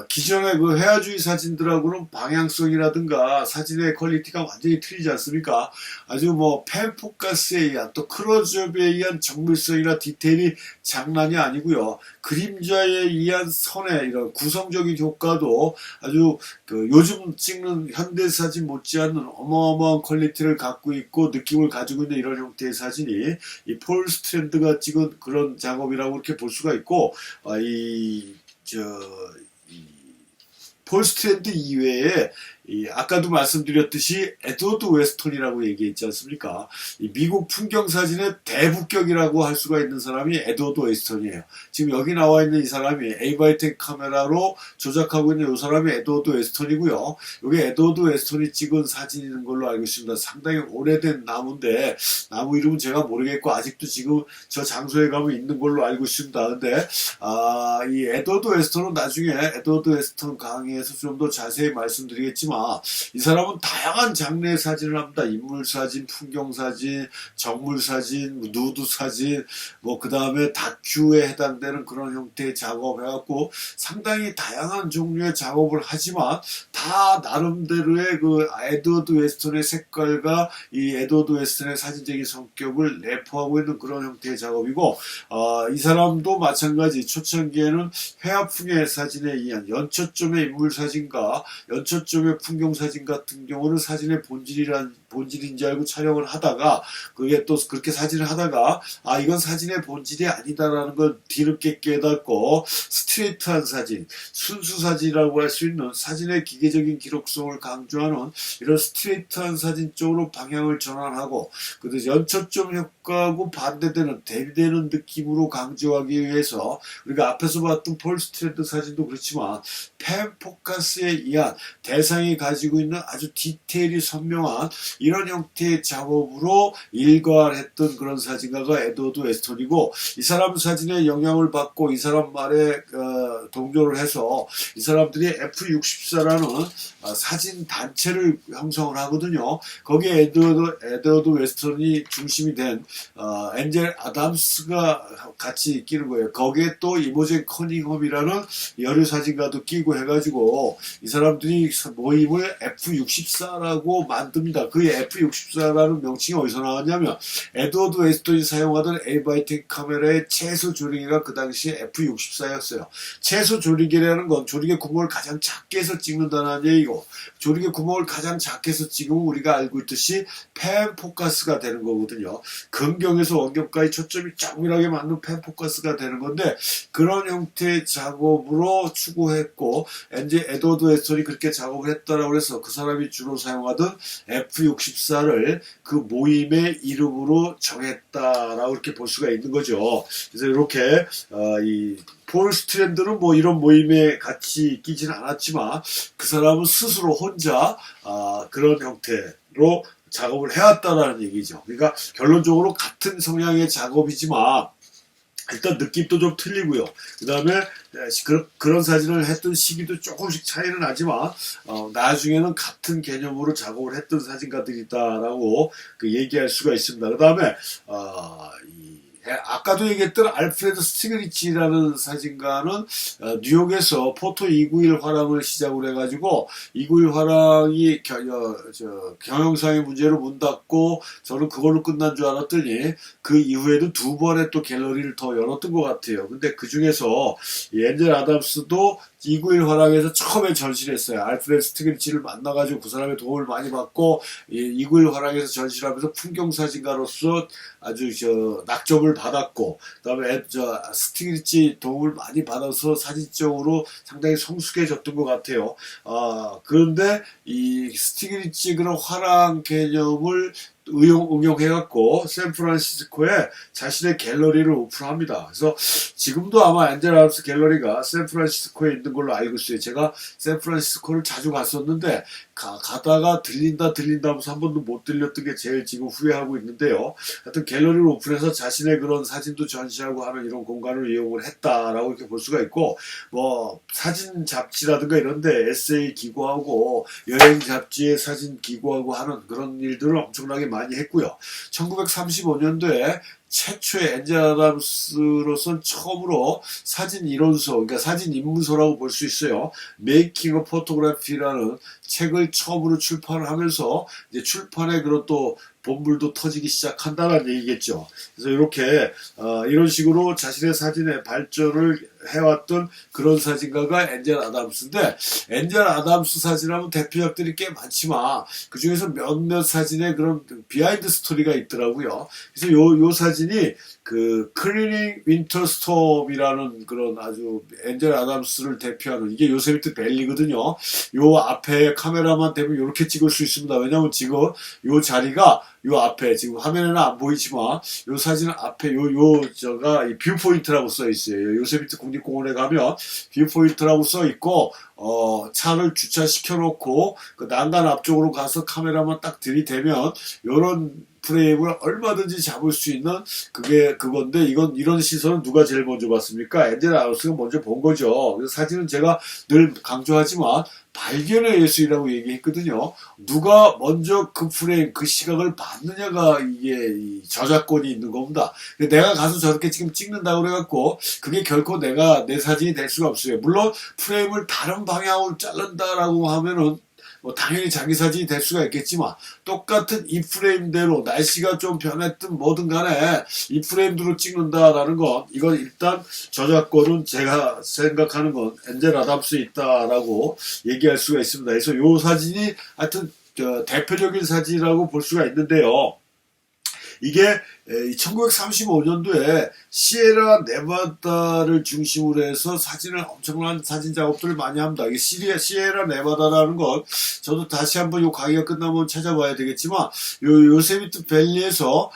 기존의 회화주의 사진들하고는 방향성이라든가 사진의 퀄리티가 완전히 틀리지 않습니까? 아주 펜포커스에 의한 또 클로즈업에 의한 정밀성이나 디테일이 장난이 아니고요. 그림자에 의한 선의 이런 구성적인 효과도 아주 요즘 찍는 현대사진 못지않는 어마어마한 퀄리티를 갖고 있고 느낌을 가지고 있는 이런 형태의 사진이 이 폴 스트랜드가 찍은 그런 작업이라고 이렇게 볼 수가 있고 폴 스트랜드 이외에 아까도 말씀드렸듯이 에드워드 웨스턴이라고 얘기했지 않습니까? 이 미국 풍경 사진의 대부격이라고 할 수가 있는 사람이 에드워드 웨스턴이에요. 지금 여기 나와 있는 이 사람이 에이바이텍 카메라로 조작하고 있는 이 사람이 에드워드 웨스턴이고요. 이게 에드워드 웨스턴이 찍은 사진인 걸로 알고 있습니다. 상당히 오래된 나무인데 나무 이름은 제가 모르겠고 아직도 지금 저 장소에 가면 있는 걸로 알고 있습니다. 근데 이 에드워드 웨스턴은 나중에 에드워드 웨스턴 강의에서 좀 더 자세히 말씀드리겠지만 이 사람은 다양한 장르의 사진을 합니다. 인물사진, 풍경사진, 정물사진, 누드사진, 그 다음에 다큐에 해당되는 그런 형태의 작업을 해갖고 상당히 다양한 종류의 작업을 하지만 다 나름대로의 에드워드 웨스턴의 색깔과 이 에드워드 웨스턴의 사진적인 성격을 내포하고 있는 그런 형태의 작업이고 이 사람도 마찬가지 초창기에는 회화풍의 사진에 의한 연초점의 인물사진과 연초점의 풍경사진 같은 경우는 사진의 본질인지 알고 촬영을 하다가 그게 또 그렇게 사진을 하다가 이건 사진의 본질이 아니다라는 걸 뒤늦게 깨닫고 스트레이트한 사진, 순수 사진이라고 할 수 있는 사진의 기계적인 기록성을 강조하는 이런 스트레이트한 사진 쪽으로 방향을 전환하고 연초점 효과하고 반대되는 대비되는 느낌으로 강조하기 위해서 우리가 앞에서 봤던 폴 스트랜드 사진도 그렇지만 펜포커스에 의한 대상이 가지고 있는 아주 디테일이 선명한 이런 형태의 작업으로 일괄했던 그런 사진가가 에드워드 웨스턴이고 이 사람 사진에 영향을 받고 이 사람 말에 동조를 해서 이 사람들이 F64라는 사진 단체를 형성을 하거든요. 거기에 에드워드 웨스턴이 중심이 된 엔젤 아담스가 같이 끼는 거예요. 거기에 또 이모젠 커닝엄이라는 여류 사진가도 끼고 해가지고 이 사람들이 모인 모임을 F-64라고 만듭니다. 그 F-64라는 명칭이 어디서 나왔냐면 에드워드 웨스턴이 사용하던 에이바이텍 카메라의 최소 조리개가 그 당시에 F-64였어요. 최소 조리개라는 건 조리개 구멍을 가장 작게 해서 찍는다는 얘기고, 조리개 구멍을 가장 작게 해서 찍으면 우리가 알고 있듯이 펜 포커스가 되는 거거든요. 근경에서 원경까지 초점이 정밀하게 맞는 펜 포커스가 되는 건데, 그런 형태의 작업으로 추구했고, 이제 에드워드 웨스턴이 그렇게 작업을 했다라고 해서 그 사람이 주로 사용하던 F-64를 그 모임의 이름으로 정했다라고 이렇게 볼 수가 있는 거죠. 그래서 이렇게 이 폴 스트랜드는 뭐 이런 모임에 같이 끼지는 않았지만 그 사람은 스스로 혼자 그런 형태로 작업을 해왔다라는 얘기죠. 그러니까 결론적으로 같은 성향의 작업이지만 일단 느낌도 좀 틀리고요. 그 다음에 그런 사진을 했던 시기도 조금씩 차이는 나지만 나중에는 같은 개념으로 작업을 했던 사진가들이다라고 얘기할 수가 있습니다. 그 다음에 아까도 얘기했던 알프레드 스티그리치라는 사진가는 뉴욕에서 포토 291 화랑을 시작으로 해가지고 291 화랑이 경영상의 문제로 문 닫고 저는 그걸로 끝난 줄 알았더니 그 이후에도 두 번의 또 갤러리를 더 열었던 것 같아요. 근데 그 중에서 엔젤 아담스도 291 화랑에서 처음에 전시했어요. 알프레드 스티그리치를 만나가지고 그 사람의 도움을 많이 받고 291 화랑에서 전시하면서 풍경사진가로서 아주 낙점을 받았고, 그 다음에 스티그리치 도움을 많이 받아서 사진적으로 상당히 성숙해졌던 것 같아요. 그런데 이 스티그리치 그런 화랑 개념을 응용해갖고 샌프란시스코에 자신의 갤러리를 오픈합니다. 그래서 지금도 아마 엔젤 아담스 갤러리가 샌프란시스코에 있는 걸로 알고 있어요. 제가 샌프란시스코를 자주 갔었는데 가다가 들린다 하면서 한 번도 못 들렸던 게 제일 지금 후회하고 있는데요. 하여튼 갤러리를 오픈해서 자신의 그런 사진도 전시하고 하는 이런 공간을 이용을 했다라고 이렇게 볼 수가 있고, 뭐 사진 잡지라든가 이런데 에세이 기고하고 여행 잡지에 사진 기고하고 하는 그런 일들을 엄청나게 많이 했고요. 1935년도에 최초의 엔젤 아담스로선 처음으로 사진 이론서, 그러니까 사진 입문서라고 볼 수 있어요. 메이킹 어 포토그래피라는 책을 처음으로 출판을 하면서 이제 출판의 그런 또 본물도 터지기 시작한다는 얘기겠죠. 그래서 이렇게 이런 식으로 자신의 사진의 발전을 해왔던 그런 사진가가 엔젤 아담스인데, 엔젤 아담스 사진하면 대표작들이 꽤 많지만 그 중에서 몇몇 사진에 그런 비하인드 스토리가 있더라고요. 그래서 요 사진이 그 클리닝 윈터 스톰이라는 그런 아주 엔젤 아담스를 대표하는, 이게 요세미트 밸리거든요. 요 앞에 카메라만 대면 이렇게 찍을 수 있습니다. 왜냐하면 지금 요 자리가 요 앞에 지금 화면에는 안 보이지만 요 사진 앞에 저가 이 뷰포인트라고 써 있어요. 요세미트 국립공원에 가면 뷰포인트라고 써 있고, 차를 주차시켜 놓고 그 난간 앞쪽으로 가서 카메라만 딱 들이대면 요런 프레임을 얼마든지 잡을 수 있는 그건데, 이런 시선은 누가 제일 먼저 봤습니까? 엔젤 아담스가 먼저 본 거죠. 그래서 사진은 제가 늘 강조하지만 발견의 예술이라고 얘기했거든요. 누가 먼저 그 프레임, 그 시각을 봤느냐가 이게 저작권이 있는 겁니다. 내가 가서 저렇게 지금 찍는다고 그래갖고 그게 결코 내 사진이 될 수가 없어요. 물론 프레임을 다른 방향으로 자른다라고 하면은 뭐 당연히 자기 사진이 될 수가 있겠지만, 똑같은 이 프레임대로 날씨가 좀 변했든 뭐든 간에 이 프레임대로 찍는다라는 건, 이건 일단 저작권은 제가 생각하는 건 엔젤 아담스에 있다라고 얘기할 수가 있습니다. 그래서 이 사진이 하여튼 대표적인 사진이라고 볼 수가 있는데요. 이게 1935년도에 시에라 네바다를 중심으로 해서 사진을 엄청난 사진 작업들을 많이 합니다. 이게 시에라 네바다라는 건 저도 다시 한번 요 강의가 끝나면 찾아봐야 되겠지만, 요세미트 밸리에서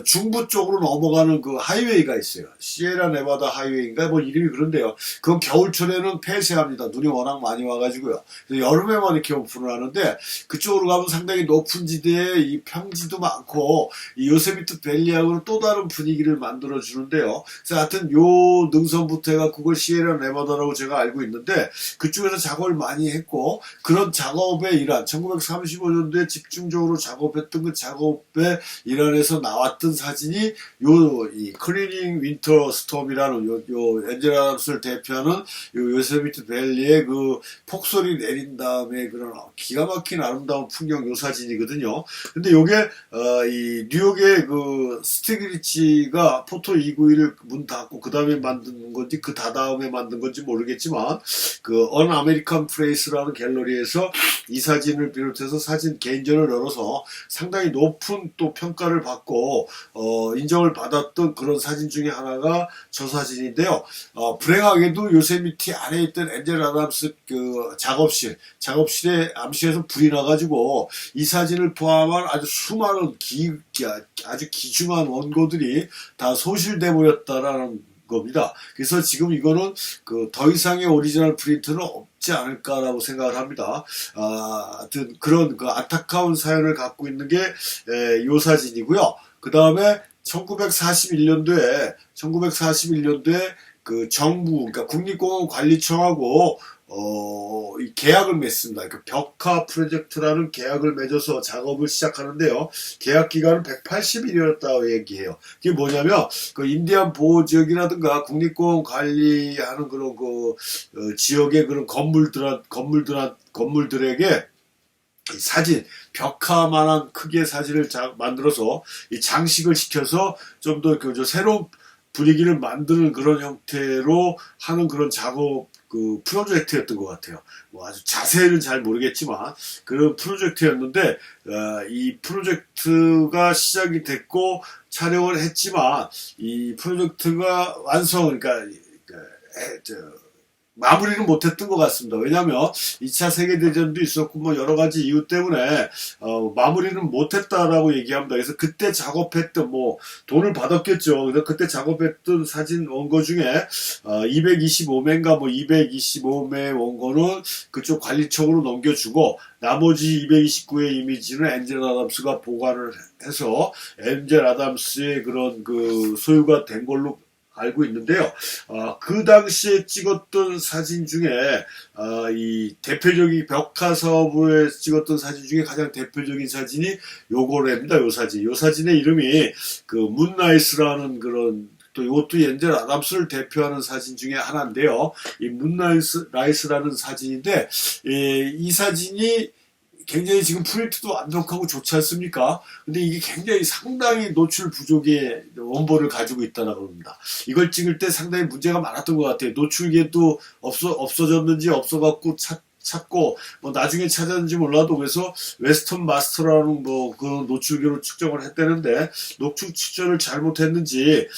중부 쪽으로 넘어가는 그 하이웨이가 있어요. 시에라 네바다 하이웨이인가 뭐 이름이 그런데요. 그건 겨울철에는 폐쇄합니다. 눈이 워낙 많이 와가지고요. 여름에만 이렇게 오픈을 하는데, 그쪽으로 가면 상당히 높은 지대에 이 평지도 많고 이 요세미트 요세미트 밸리하고는 또 다른 분위기를 만들어 주는데요. 그래서 하여튼 요 능선부터 해가 그걸 시에라 네바다라고 제가 알고 있는데 그쪽에서 작업을 많이 했고 그런 작업의 일환 1935년도에 집중적으로 작업했던 그 작업의 일환에서 나왔던 사진이 이 클리닝 윈터 스톰이라는 요 엔젤 아담스를 대표하는 요 요세미트 밸리의 그 폭설이 내린 다음에 그런 기가 막힌 아름다운 풍경 요 사진이거든요. 근데 요게 이 뉴욕의 그 스티글리치가 포토 291을 문 닫고 그 다음에 만든 건지 그 다음에 만든 건지 모르겠지만 그 언 아메리칸 프레이스라는 갤러리에서 이 사진을 비롯해서 사진 개인전을 열어서 상당히 높은 또 평가를 받고 인정을 받았던 그런 사진 중에 하나가 저 사진인데요. 불행하게도 요세미티 안에 있던 엔젤 아담스 그 작업실에 암시에서 불이 나가지고 이 사진을 포함한 아주 수많은 아주 귀중한 원고들이 다 소실돼 버렸다라는 겁니다. 그래서 지금 이거는 그 더 이상의 오리지널 프린트는 없지 않을까라고 생각을 합니다. 하여튼 그런 그 안타까운 사연을 갖고 있는 게 요 사진이고요. 그 다음에 1941년도에 그 정부, 그러니까 국립공원관리청하고 이 계약을 맺습니다. 그 벽화 프로젝트라는 계약을 맺어서 작업을 시작하는데요. 계약 기간은 180일이었다고 얘기해요. 그게 뭐냐면 그 인디안 보호 지역이라든가 국립공원 관리하는 그런 그 지역의 그런 건물들에게 사진, 벽화만한 크기의 사진을 만들어서 이 장식을 시켜서 좀 더 그 새로운 분위기를 만드는 그런 형태로 하는 그런 작업 그 프로젝트였던 것 같아요. 뭐 아주 자세히는 잘 모르겠지만 그런 프로젝트였는데 이 프로젝트가 시작이 됐고 촬영을 했지만 이 프로젝트가 그러니까 마무리는 못했던 것 같습니다. 왜냐하면 2차 세계대전도 있었고 뭐 여러 가지 이유 때문에 마무리는 못했다라고 얘기합니다. 그래서 그때 작업했던 뭐 돈을 받았겠죠. 그래서 그때 작업했던 사진 원고 중에 225매인가 뭐 225매 원고는 그쪽 관리청으로 넘겨주고 나머지 229의 이미지는 엔젤 아담스가 보관을 해서 엔젤 아담스의 그런 그 소유가 된 걸로 알고 있는데요. 그 당시에 찍었던 사진 중에 이 대표적인 벽화 사업에 찍었던 사진 중에 가장 대표적인 사진이 요거랍니다. 요 사진의 이름이 그 문나이스라는 그런 또 이것도 엔젤 아담스를 대표하는 사진 중에 하나인데요. 이 문나이스라는 사진인데 이 사진이 굉장히 지금 프린트도 완벽하고 좋지 않습니까? 근데 이게 굉장히 상당히 노출 부족의 원본을 가지고 있다라고 합니다. 이걸 찍을 때 상당히 문제가 많았던 것 같아요. 노출계도 없어졌는지 없어갖고 찾고 뭐 나중에 찾았는지 몰라도 그래서 웨스턴 마스터라는 뭐 그런 노출계로 측정을 했다는데 노출 측정을 잘못했는지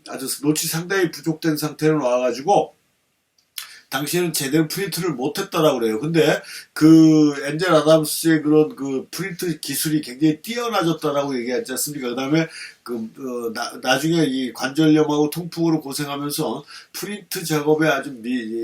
아주 노출이 상당히 부족된 상태로 나와가지고 당시에는 제대로 프린트를 못했다라고 그래요. 근데 그 엔젤 아담스의 그런 그 프린트 기술이 굉장히 뛰어나졌다라고 얘기하지 않습니까? 그 다음에 나중에 이 관절염하고 통풍으로 고생하면서 프린트 작업에 아주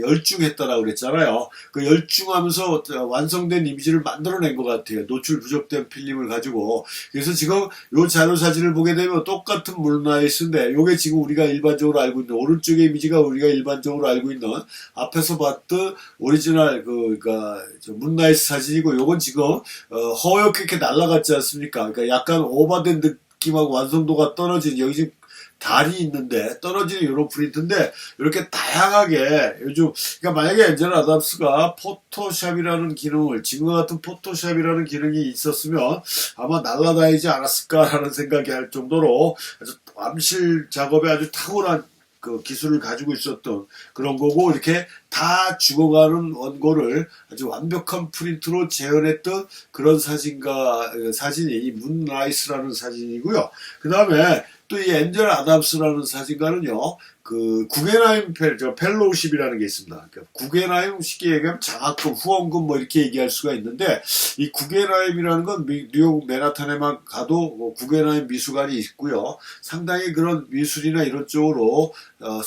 열중했다라고 그랬잖아요. 그 열중하면서 완성된 이미지를 만들어낸 것 같아요. 노출 부족된 필름을 가지고. 그래서 지금 요 자료 사진을 보게 되면 똑같은 문나이스인데 요게 지금 우리가 일반적으로 알고 있는 오른쪽의 이미지가 우리가 일반적으로 알고 있는 앞에서 봤던 오리지널 그러니까 문나이스 사진이고 요건 지금 허옇게 이렇게 날아갔지 않습니까? 그러니까 약간 오버된 느낌하고 완성도가 떨어진 여기 지금 달이 있는데 떨어지는 이런 프린트인데 이렇게 다양하게 요즘 그러니까 만약에 엔젤 아담스가 포토샵이라는 기능을 지금과 같은 포토샵이라는 기능이 있었으면 아마 날아다니지 않았을까라는 생각이 할 정도로 아주 암실 작업에 아주 탁월한 그 기술을 가지고 있었던 그런 거고 이렇게 다 죽어가는 원고를 아주 완벽한 프린트로 재현했던 그런 사진이 이 문라이스라는 사진이고요. 그 다음에 또 이 엔젤 아담스라는 사진가는요, 그 구겐하임 펠로우십이라는 게 있습니다. 그러니까 구겐하임 쉽게 얘기하면 장학금, 후원금 뭐 이렇게 얘기할 수가 있는데 이 구겐하임이라는 건 뉴욕 맨하탄에만 가도 뭐 구겐하임 미술관이 있고요. 상당히 그런 미술이나 이런 쪽으로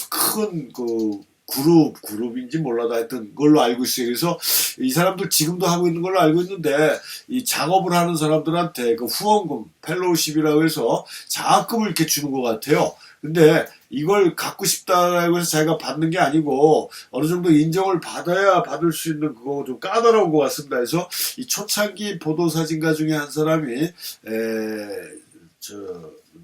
큰 그 그룹인지 몰라도 하여튼 걸로 알고 있어요. 그래서 이 사람들 지금도 하고 있는 걸로 알고 있는데 이 작업을 하는 사람들한테 그 후원금, 펠로우십이라고 해서 장학금을 이렇게 주는 것 같아요. 근데 이걸 갖고 싶다라고 해서 자기가 받는 게 아니고 어느 정도 인정을 받아야 받을 수 있는 그거 좀 까다로운 것 같습니다. 그래서 이 초창기 보도사진가 중에 한 사람이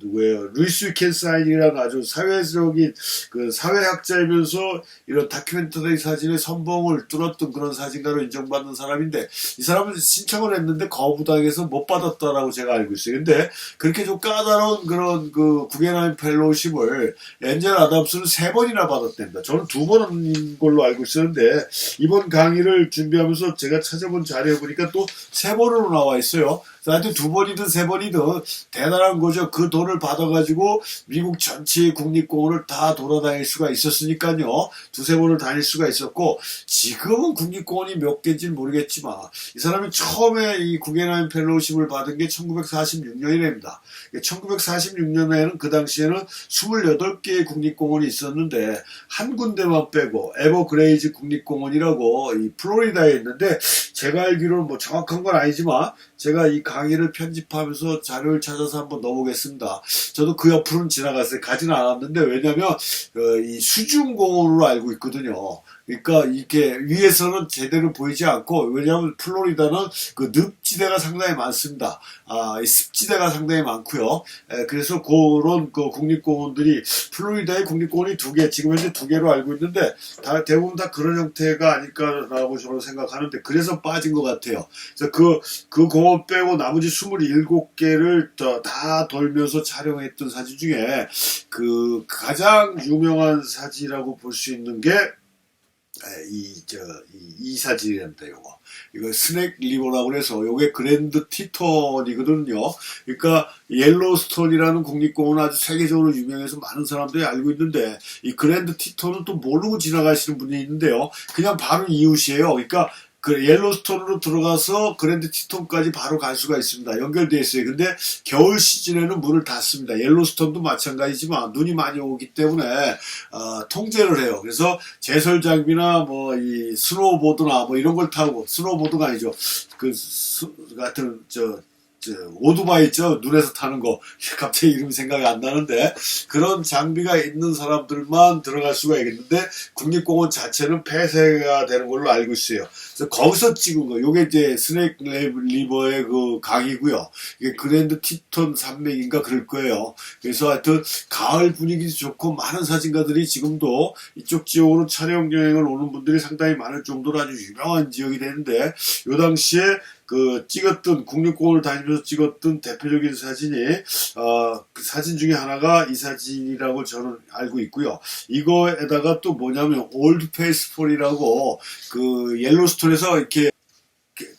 누구예요? 루이스 위켄사인이라는 아주 사회적인 그 사회학자이면서 이런 다큐멘터리 사진의 선봉을 뚫었던 그런 사진가로 인정받는 사람인데 이 사람은 신청을 했는데 거부당해서 못 받았다라고 제가 알고 있어요. 근데 그렇게 좀 까다로운 그런 그 구겐하임 펠로우십을 엔젤 아담스는 3번이나 받았답니다. 저는 2번인 걸로 알고 있었는데 이번 강의를 준비하면서 제가 찾아본 자료에 보니까 또 3번으로 나와 있어요. 하여튼 2번이든 3번이든 대단한 거죠. 그 돈을 받아가지고 미국 전체 국립공원을 다 돌아다닐 수가 있었으니까요. 2-3번을 다닐 수가 있었고 지금은 국립공원이 몇 개인지는 모르겠지만 이 사람이 처음에 이 구겐하임 펠로우십을 받은 게 1946년이랍니다. 1946년에는 그 당시에는 28개의 국립공원이 있었는데 한 군데만 빼고 에버그레이즈 국립공원이라고 이 플로리다에 있는데 제가 알기로는 뭐 정확한 건 아니지만 제가 이 강의를 편집하면서 자료를 찾아서 한번 넣어보겠습니다. 저도 그 옆으로는 지나갔어요. 가지는 않았는데 왜냐면 이 수중공원으로 알고 있거든요. 그러니까 이렇게 위에서는 제대로 보이지 않고 왜냐하면 플로리다는 그 늪지대가 상당히 많습니다. 이 습지대가 상당히 많고요. 그래서 그런 그 국립공원들이 플로리다의 국립공원이 2개, 지금 현재 2개로 알고 있는데 대부분 다 그런 형태가 아닐까라고 저는 생각하는데 그래서 빠진 것 같아요. 그래서 그 공원 빼고 나머지 27개를 다 돌면서 촬영했던 사진 중에 그 가장 유명한 사진이라고 볼 수 있는 게 이 사진이랍니다, 요거. 이거 스낵 리버라고 해서, 요게 그랜드 티톤이거든요. 그러니까, 옐로스톤이라는 국립공원은 아주 세계적으로 유명해서 많은 사람들이 알고 있는데, 이 그랜드 티톤은 또 모르고 지나가시는 분이 있는데요. 그냥 바로 이웃이에요. 그러니까, 그 옐로스톤으로 들어가서 그랜드 티톤까지 바로 갈 수가 있습니다. 연결되어 있어요. 근데 겨울 시즌에는 문을 닫습니다. 옐로스톤도 마찬가지지만 눈이 많이 오기 때문에 통제를 해요. 그래서 제설 장비나 뭐 이 스노우보드나 뭐 이런 걸 타고 스노우보드가 아니죠. 같은 오토바이 있죠? 눈에서 타는 거. 갑자기 이름 생각이 안 나는데, 그런 장비가 있는 사람들만 들어갈 수가 있겠는데, 국립공원 자체는 폐쇄가 되는 걸로 알고 있어요. 그래서 거기서 찍은 거. 요게 이제 스낵 리버의 그 강이고요. 이게 그랜드 티톤 산맥인가 그럴 거예요. 그래서 하여튼, 가을 분위기도 좋고, 많은 사진가들이 지금도 이쪽 지역으로 촬영 여행을 오는 분들이 상당히 많을 정도로 아주 유명한 지역이 되는데, 요 당시에 그 찍었던 국립공원을 다니면서 찍었던 대표적인 사진이 그 사진 중에 하나가 이 사진이라고 저는 알고 있고요. 이거에다가 또 뭐냐면 올드 페이스폴이라고 그 옐로스톤에서 이렇게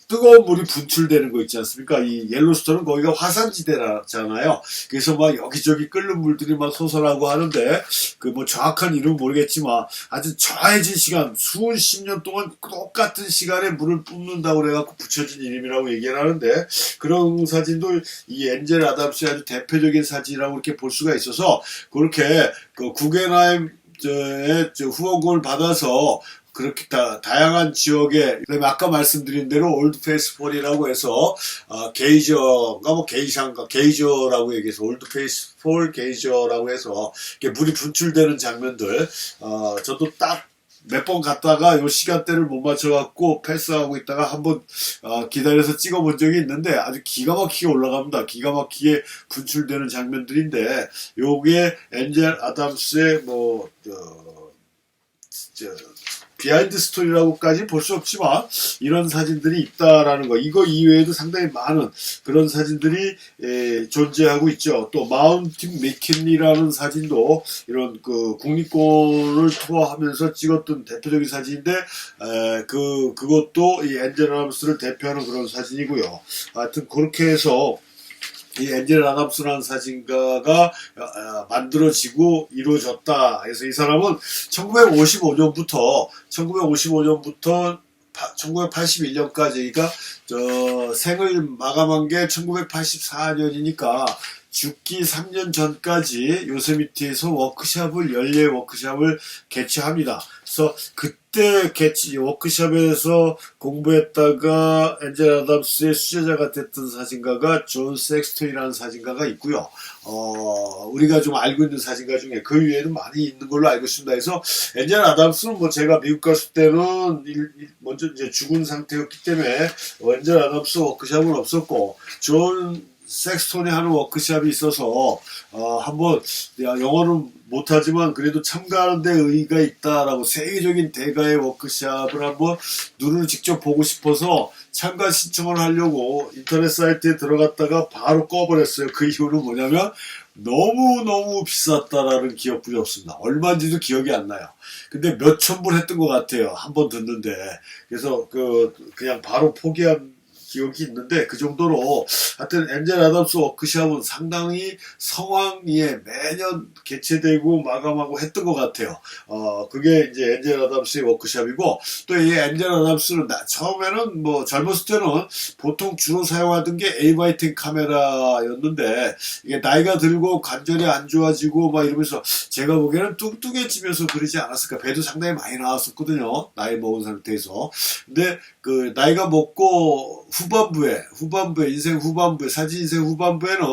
뜨거운 물이 분출되는 거 있지 않습니까? 이 옐로스톤은 거기가 화산지대잖아요. 그래서 막 여기저기 끓는 물들이 막 솟아나고 하는데 그 뭐 정확한 이름은 모르겠지만 아주 정해진 시간 수십 년 동안 똑같은 시간에 물을 뿜는다고 그래갖고 붙여진 이름이라고 얘기를 하는데 그런 사진도 이 엔젤 아담스의 아주 대표적인 사진이라고 이렇게 볼 수가 있어서 그렇게 그 구겐하임의 후원금을 받아서 그렇게 다양한 지역에, 그다음에 아까 말씀드린 대로 올드 페이스폴이라고 해서, 게이저가 뭐 게이저라고 얘기해서, 올드 페이스폴 게이저라고 해서, 이렇게 물이 분출되는 장면들, 저도 딱 몇 번 갔다가 요 시간대를 못 맞춰갖고 패스하고 있다가 한번 기다려서 찍어본 적이 있는데 아주 기가 막히게 올라갑니다. 기가 막히게 분출되는 장면들인데, 요게 엔젤 아담스의 비하인드 스토리라고까지 볼 수 없지만 이런 사진들이 있다라는 거. 이거 이외에도 상당히 많은 그런 사진들이 존재하고 있죠. 또 마운틴 맥킨리라는 사진도 이런 그 국립공원을 투어하면서 찍었던 대표적인 사진인데 그것도 이 엔젤 아담스를 대표하는 그런 사진이고요. 하여튼 그렇게 해서 이 엔젤 아담스라는 사진가가 만들어지고 이루어졌다. 그래서 이 사람은 1955년부터 1981년까지 그러니까 생을 마감한 게 1984년이니까 죽기 3년 전까지 요세미티에서 연례 워크숍을 개최합니다. 그래서 그때 워크숍에서 공부했다가 엔젤 아담스의 수제자가 됐던 사진가가 존 섹스턴이라는 사진가가 있고요. 우리가 좀 알고 있는 사진가 중에 그 위에는 많이 있는 걸로 알고 있습니다. 그래서 엔젤 아담스는 뭐 제가 미국 갔을 때는 먼저 이제 죽은 상태였기 때문에 엔젤 아담스 워크숍은 없었고 존 섹스톤이 하는 워크숍이 있어서 한번 영어는 못하지만 그래도 참가하는 데 의의가 있다라고 세계적인 대가의 워크숍을 한번 눈으로 직접 보고 싶어서 참가 신청을 하려고 인터넷 사이트에 들어갔다가 바로 꺼버렸어요. 그 이유는 뭐냐면 너무너무 비쌌다라는 기억뿐이 없습니다. 얼마인지도 기억이 안 나요. 근데 몇천 불 했던 것 같아요. 한번 듣는데. 그래서 그냥 바로 포기한 기억이 있는데 그 정도로 하여튼 엔젤 아담스 워크숍은 상당히 성황리에 매년 개최되고 마감하고 했던 것 같아요. 그게 이제 엔젤 아담스의 워크숍이고 또 이 엔젤 아담스는 처음에는 뭐 젊었을 때는 보통 주로 사용하던 게 에이바이팅 카메라였는데 이게 나이가 들고 관절이 안 좋아지고 막 이러면서 제가 보기에는 뚱뚱해지면서 그러지 않았을까. 배도 상당히 많이 나왔었거든요. 나이 먹은 상태에서. 근데 그 나이가 먹고 인생 후반부에 사진 인생 후반부에는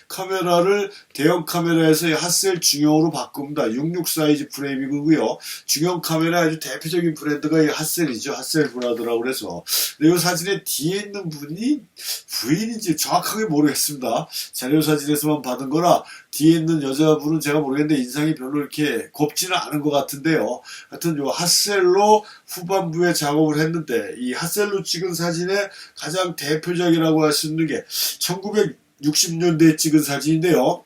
카메라를 대형 카메라에서 핫셀 중형으로 바꿉니다. 66 사이즈 프레임이고요. 중형 카메라 아주 대표적인 브랜드가 이 핫셀이죠. 핫셀 브라더라고 그래서. 근데 이 사진에 뒤에 있는 분이 부인인지 정확하게 모르겠습니다. 자료 사진에서만 받은 거라 뒤에 있는 여자분은 제가 모르겠는데 인상이 별로 이렇게 곱지는 않은 것 같은데요. 하여튼 요 핫셀로 후반부에 작업을 했는데 이 핫셀로 찍은 사진의 가장 대표적이라고 할 수 있는 게 1960년대에 찍은 사진인데요.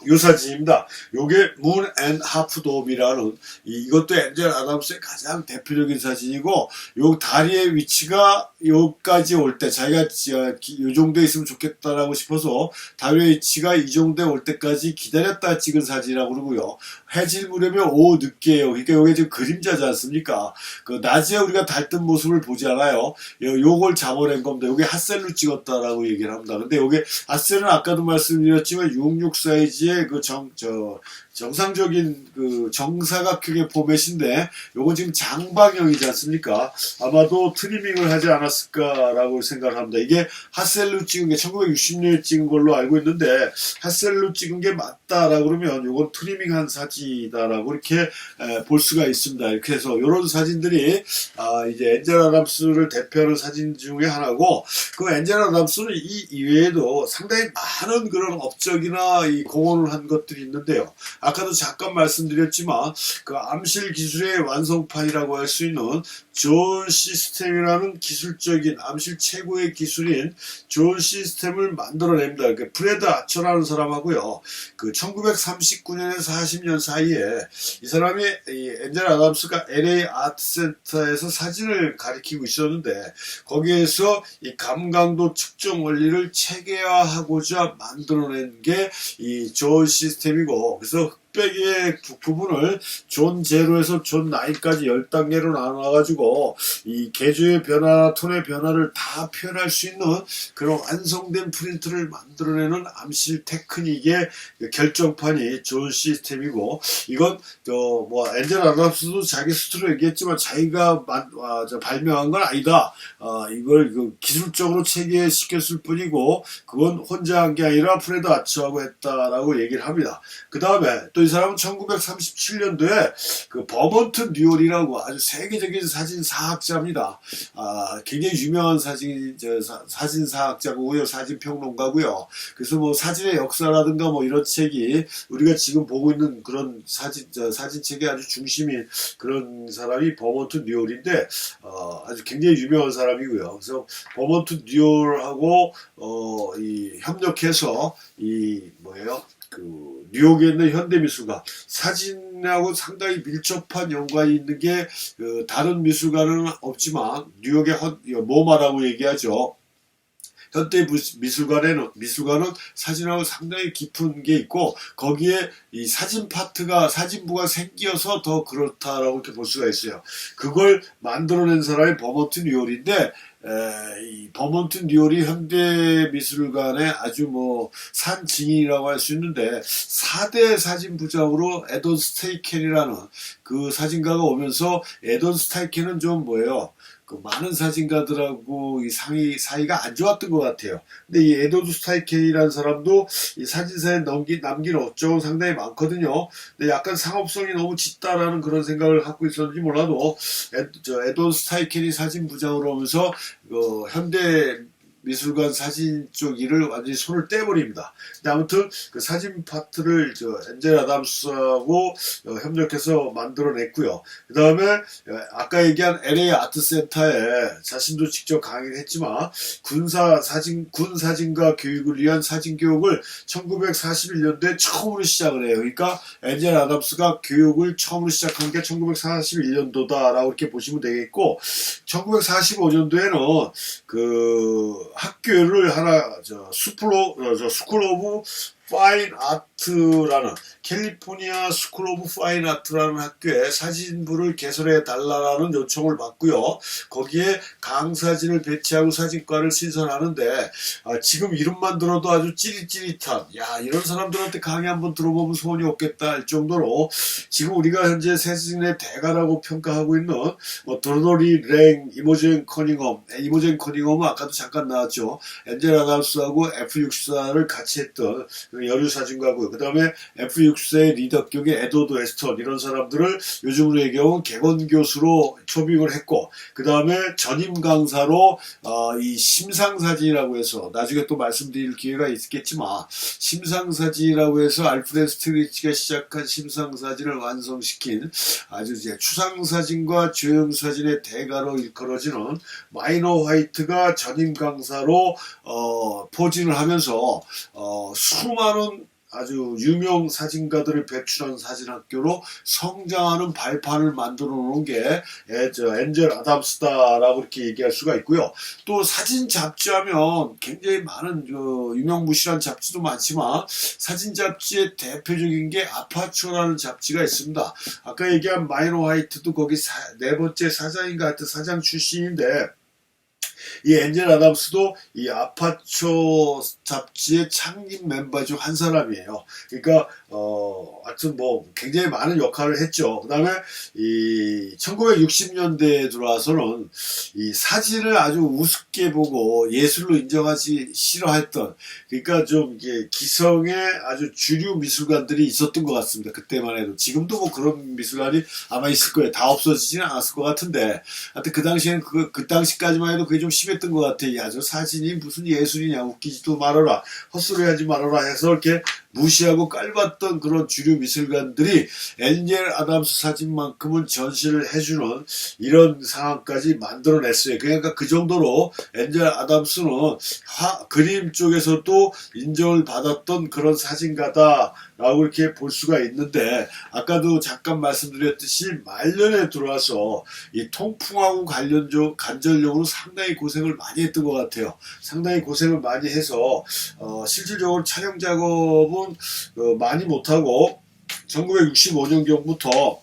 요 사진입니다. 요게 문 앤 하프 돔이라는 이것도 엔젤 아담스의 가장 대표적인 사진이고 요 다리의 위치가 요까지 올 때 자기가 요 정도에 있으면 좋겠다라고 싶어서 다리의 위치가 이 정도에 올 때까지 기다렸다 찍은 사진이라고 그러고요. 해질 무렵에 오후 늦게요. 그러니까 요게 지금 그림자지 않습니까? 그 낮에 우리가 달뜬 모습을 보지 않아요. 요걸 잡아낸 겁니다. 요게 핫셀로 찍었다라고 얘기를 합니다. 근데 요게 핫셀은 아까도 말씀드렸지만 66 사이즈의 정상적인 그 정사각형의 포맷인데 요건 지금 장방형이지 않습니까? 아마도 트리밍을 하지 않았을까라고 생각합니다. 이게 핫셀로 찍은 게 1960년에 찍은 걸로 알고 있는데 핫셀로 찍은 게 맞다라고 그러면 요건 트리밍한 사진이다라고 이렇게 볼 수가 있습니다. 이렇게 해서 요런 사진들이 이제 엔젤 아담스를 대표하는 사진 중에 하나고 그 엔젤 아담스는 이 이외에도 상당히 많은 그런 업적이나 이 공헌을 한 것들이 있는데요. 아까도 잠깐 말씀드렸지만 그 암실 기술의 완성판이라고 할 수 있는 존 시스템이라는 기술적인 암실 최고의 기술인 존 시스템을 만들어냅니다. 그러니까 프레드 아처라는 사람하고요. 그 1939년에서 40년 사이에 이 사람이 엔젤 아담스가 LA 아트센터에서 사진을 가리키고 있었는데 거기에서 이 감강도 측정 원리를 체계화하고자 만들어낸 게 이 존 시스템이고 그래서 흑백의 부분을 존 제로에서 존 9까지 10단계로 나눠가지고 이 개조의 변화, 톤의 변화를 다 표현할 수 있는 그런 완성된 프린트를 만들어내는 암실 테크닉의 결정판이 존 시스템이고 이건 뭐 엔젤 아담스도 자기 스스로 얘기했지만 자기가 발명한 건 아니다. 이걸 기술적으로 체계시켰을 뿐이고 그건 혼자 한 게 아니라 프레드 아처하고 했다라고 얘기를 합니다. 그 다음에 또 이 사람은 1937년도에 그 버먼트 뉴올이라고 아주 세계적인 사진사학자입니다. 굉장히 유명한 사진사학자고요. 사진평론가고요. 그래서 뭐 사진의 역사라든가 뭐 이런 책이 우리가 지금 보고 있는 그런 사진책의 아주 중심인 그런 사람이 버먼트 뉴올인데 아주 굉장히 유명한 사람이고요. 그래서 버먼트 뉴올하고 협력해서 그 뉴욕에 있는 현대미술가 사진하고 상당히 밀접한 연관이 있는 게 다른 미술가는 없지만 뉴욕의 모마라고 얘기하죠. 현대 미술관은 사진하고 상당히 깊은 게 있고 거기에 이 사진부가 생겨서 더 그렇다라고 이렇게 볼 수가 있어요. 그걸 만들어낸 사람이 버먼트 뉴올인데 이 버몬트 뉴올이 현대미술관의 아주 뭐 산증인이라고 할 수 있는데 4대 사진 부장으로 에돈 스테이켄이라는 그 사진가가 오면서 에돈 스테이켄은 좀 뭐예요? 그 많은 사진가들하고 이 사이가 안 좋았던 것 같아요. 근데 이 에도드 스타이켄이라는 사람도 이 사진사에 남긴 업적은 상당히 많거든요. 근데 약간 상업성이 너무 짙다라는 그런 생각을 갖고 있었는지 몰라도 에도드 스타이켄이 사진 부장으로 오면서 현대 미술관 사진 쪽 일을 완전히 손을 떼버립니다. 근데 아무튼 그 사진 파트를 엔젤 아담스하고 협력해서 만들어냈고요. 그 다음에 아까 얘기한 LA 아트센터에 자신도 직접 강의를 했지만 군 사진가 교육을 위한 사진 교육을 1941년도에 처음으로 시작을 해요. 그러니까 엔젤 아담스가 교육을 처음으로 시작한 게 1941년도다라고 이렇게 보시면 되겠고 1945년도에는 그 학교를 하나 스쿨 오브 파인 아트라는 캘리포니아 스쿨 오브 파인 아트라는 학교에 사진부를 개설해 달라는 요청을 받고요. 거기에 강사진을 배치하고 사진과를 신설하는데 지금 이름만 들어도 아주 찌릿찌릿한 이런 사람들한테 강의 한번 들어보면 소원이 없겠다 할 정도로 지금 우리가 현재 사진의 대가라고 평가하고 있는 도로리 랭, 이모젠 커닝엄은 아까도 잠깐 나왔죠. 엔젤 아담스하고 F64를 같이 했던 여류 사진가고요. 그 다음에 F64의 리더격의 에드워드 웨스턴 이런 사람들을 요즘으로 얘기하면 객원 교수로 초빙을 했고 그 다음에 전임 강사로 이 심상사진이라고 해서 나중에 또 말씀드릴 기회가 있겠지만 심상사진이라고 해서 알프레드 스트리치가 시작한 심상사진을 완성시킨 아주 이제 추상사진과 조형사진의 대가로 일컬어지는 마이너 화이트가 전임 강사로 포진을 하면서 수많은 아주 유명 사진가들을 배출한 사진학교로 성장하는 발판을 만들어 놓은 게 엔젤 아담스다라고 이렇게 얘기할 수가 있고요. 또 사진 잡지하면 굉장히 많은 유명무실한 잡지도 많지만 사진 잡지의 대표적인 게 아파추어라는 잡지가 있습니다. 아까 얘기한 마이너 화이트도 거기 네 번째 사장인가 하여튼 사장 출신인데 이 엔젤 아담스도 이 아파추어 잡지의 창립 멤버 중 한 사람이에요. 그러니까 하여튼 뭐 굉장히 많은 역할을 했죠. 그 다음에 이 1960년대에 들어와서는 이 사진을 아주 우습게 보고 예술로 인정하지 싫어했던 그러니까 좀 이게 기성의 아주 주류 미술관들이 있었던 것 같습니다. 그때만 해도 지금도 뭐 그런 미술관이 아마 있을 거예요. 다 없어지지는 않았을 것 같은데 하여튼 그 당시에는 그 당시까지만 해도 그게 좀 심했던 것 같아요. 야, 저 사진이 무슨 예술이냐 웃기지도 말아라 헛소리하지 말아라 해서 이렇게 무시하고 깔봤던 그런 주류 미술관들이 엔젤 아담스 사진만큼은 전시를 해주는 이런 상황까지 만들어냈어요. 그러니까 그 정도로 엔젤 아담스는 그림 쪽에서도 인정을 받았던 그런 사진가다라고 이렇게 볼 수가 있는데 아까도 잠깐 말씀드렸듯이 말년에 들어와서 이 통풍하고 간절용으로 상당히 고생을 많이 했던 것 같아요. 상당히 고생을 많이 해서 실질적으로 촬영 작업은 많이 못하고 1965년경부터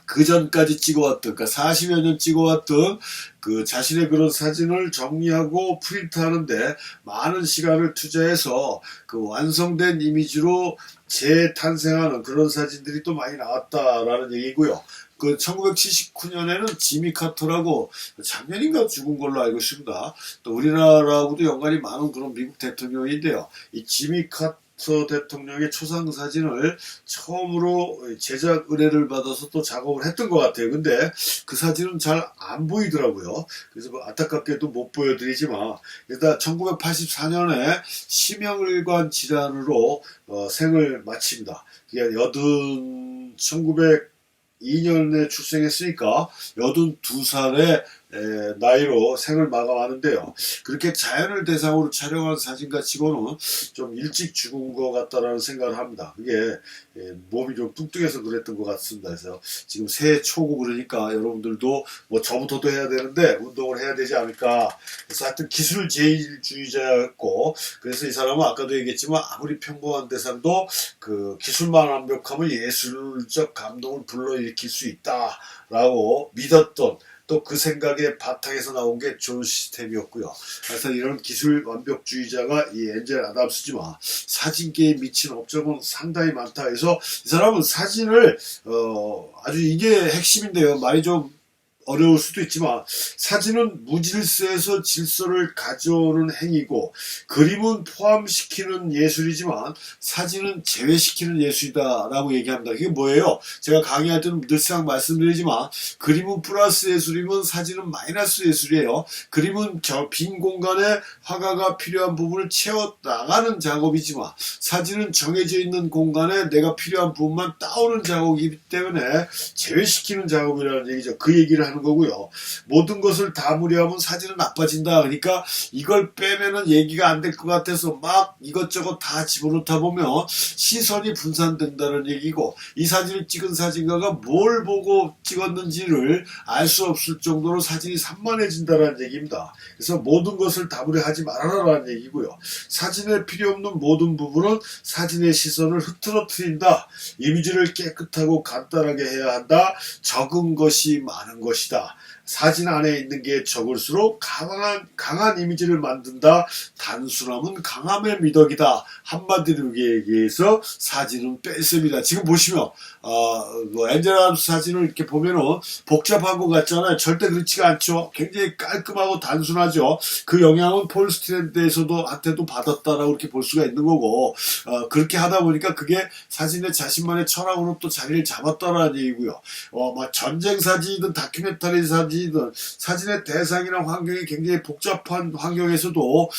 그 전까지 찍어왔던 그러니까 40여 년 찍어왔던 그 자신의 그런 사진을 정리하고 프린트하는데 많은 시간을 투자해서 그 완성된 이미지로 재탄생하는 그런 사진들이 또 많이 나왔다라는 얘기고요. 그 1979년에는 지미 카터라고 작년인가 죽은 걸로 알고 있습니다. 또 우리나라하고도 연관이 많은 그런 미국 대통령인데요. 이 지미 카터 대통령의 초상 사진을 처음으로 제작 의뢰를 받아서 또 작업을 했던 것 같아요. 근데 그 사진은 잘 안 보이더라고요. 그래서 뭐 안타깝게도 못 보여드리지만 일단 1984년에 심혈관 질환으로 생을 마칩니다. 1902년에 출생했으니까 82살의 나이로 생을 마감하는데요. 그렇게 자연을 대상으로 촬영한 사진가 치고는 좀 일찍 죽은 것 같다라는 생각을 합니다. 그게 몸이 좀 뚱뚱해서 그랬던 것 같습니다. 그래서 지금 새해 초고 그러니까 여러분들도 뭐 저부터도 해야 되는데 운동을 해야 되지 않을까. 그래서 하여튼 기술제일주의자였고 그래서 이 사람은 아까도 얘기했지만 아무리 평범한 대상도 그 기술만 완벽하면 예술적 감동을 불러일으킬 수 있다라고 믿었던 또 그 생각의 바탕에서 나온 게 존 시스템이었고요. 그래서 이런 기술 완벽주의자가 이 엔젤 아담스지만 사진계에 미친 업적은 상당히 많다 해서 이 사람은 사진을 아주 이게 핵심인데요. 말이 좀 어려울 수도 있지만 사진은 무질서에서 질서를 가져오는 행위고 그림은 포함시키는 예술이지만 사진은 제외시키는 예술이다라고 얘기합니다. 그게 뭐예요? 제가 강의할 때는 늘상 말씀드리지만 그림은 플러스 예술이면 사진은 마이너스 예술이에요. 그림은 저 빈 공간에 화가가 필요한 부분을 채워나가는 작업이지만 사진은 정해져 있는 공간에 내가 필요한 부분만 따오는 작업이기 때문에 제외시키는 작업이라는 얘기죠. 그 얘기를 하는 거고요. 모든 것을 담으려 하면 사진은 나빠진다. 그러니까 이걸 빼면은 얘기가 안 될 것 같아서 막 이것저것 다 집어넣다 보면 시선이 분산된다는 얘기고 이 사진을 찍은 사진가가 뭘 보고 찍었는지를 알 수 없을 정도로 사진이 산만해진다는 얘기입니다. 그래서 모든 것을 담으려 하지 말아라라는 얘기고요. 사진에 필요 없는 모든 부분은 사진의 시선을 흐트러뜨린다. 이미지를 깨끗하고 간단하게 해야 한다. 적은 것이 많은 것이다. 사진 안에 있는 게 적을수록 강한 이미지를 만든다. 단순함은 강함의 미덕이다. 한마디로 얘기해서 사진은 뺄셈이다. 지금 보시면 엔젤 아담스 사진을 이렇게 보면은 복잡한 것 같잖아요. 절대 그렇지가 않죠. 굉장히 깔끔하고 단순하죠. 그 영향은 폴 스트랜드에서도 한테도 받았다라고 이렇게 볼 수가 있는 거고 그렇게 하다 보니까 그게 사진의 자신만의 철학으로 또 자리를 잡았다라는 얘기고요. 막 전쟁 사진이든 다큐멘터리 사진이든 사진의 대상이나 환경이 굉장히 복잡한 환경에서도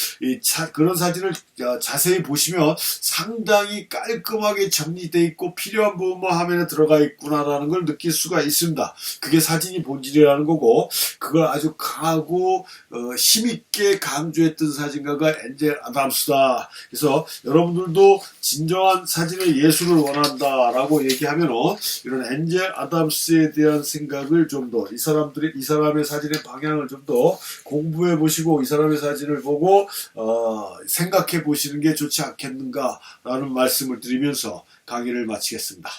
그런 사진을 자세히 보시면 상당히 깔끔하게 정리되어 있고 필요한 부분만 화면에 들어가 있구나라는 걸 느낄 수가 있습니다. 그게 사진이 본질이라는 거고 그걸 아주 강하고 힘있게 강조했던 사진가가 엔젤 아담스다. 그래서 여러분들도 진정한 사진의 예술을 원한다라고 얘기하면은 이런 엔젤 아담스에 대한 생각을 좀 더 이 사람의 사진의 방향을 좀 더 공부해 보시고 이 사람의 사진을 보고 생각해 보시는 게 좋지 않겠는가라는 말씀을 드리면서 강의를 마치겠습니다.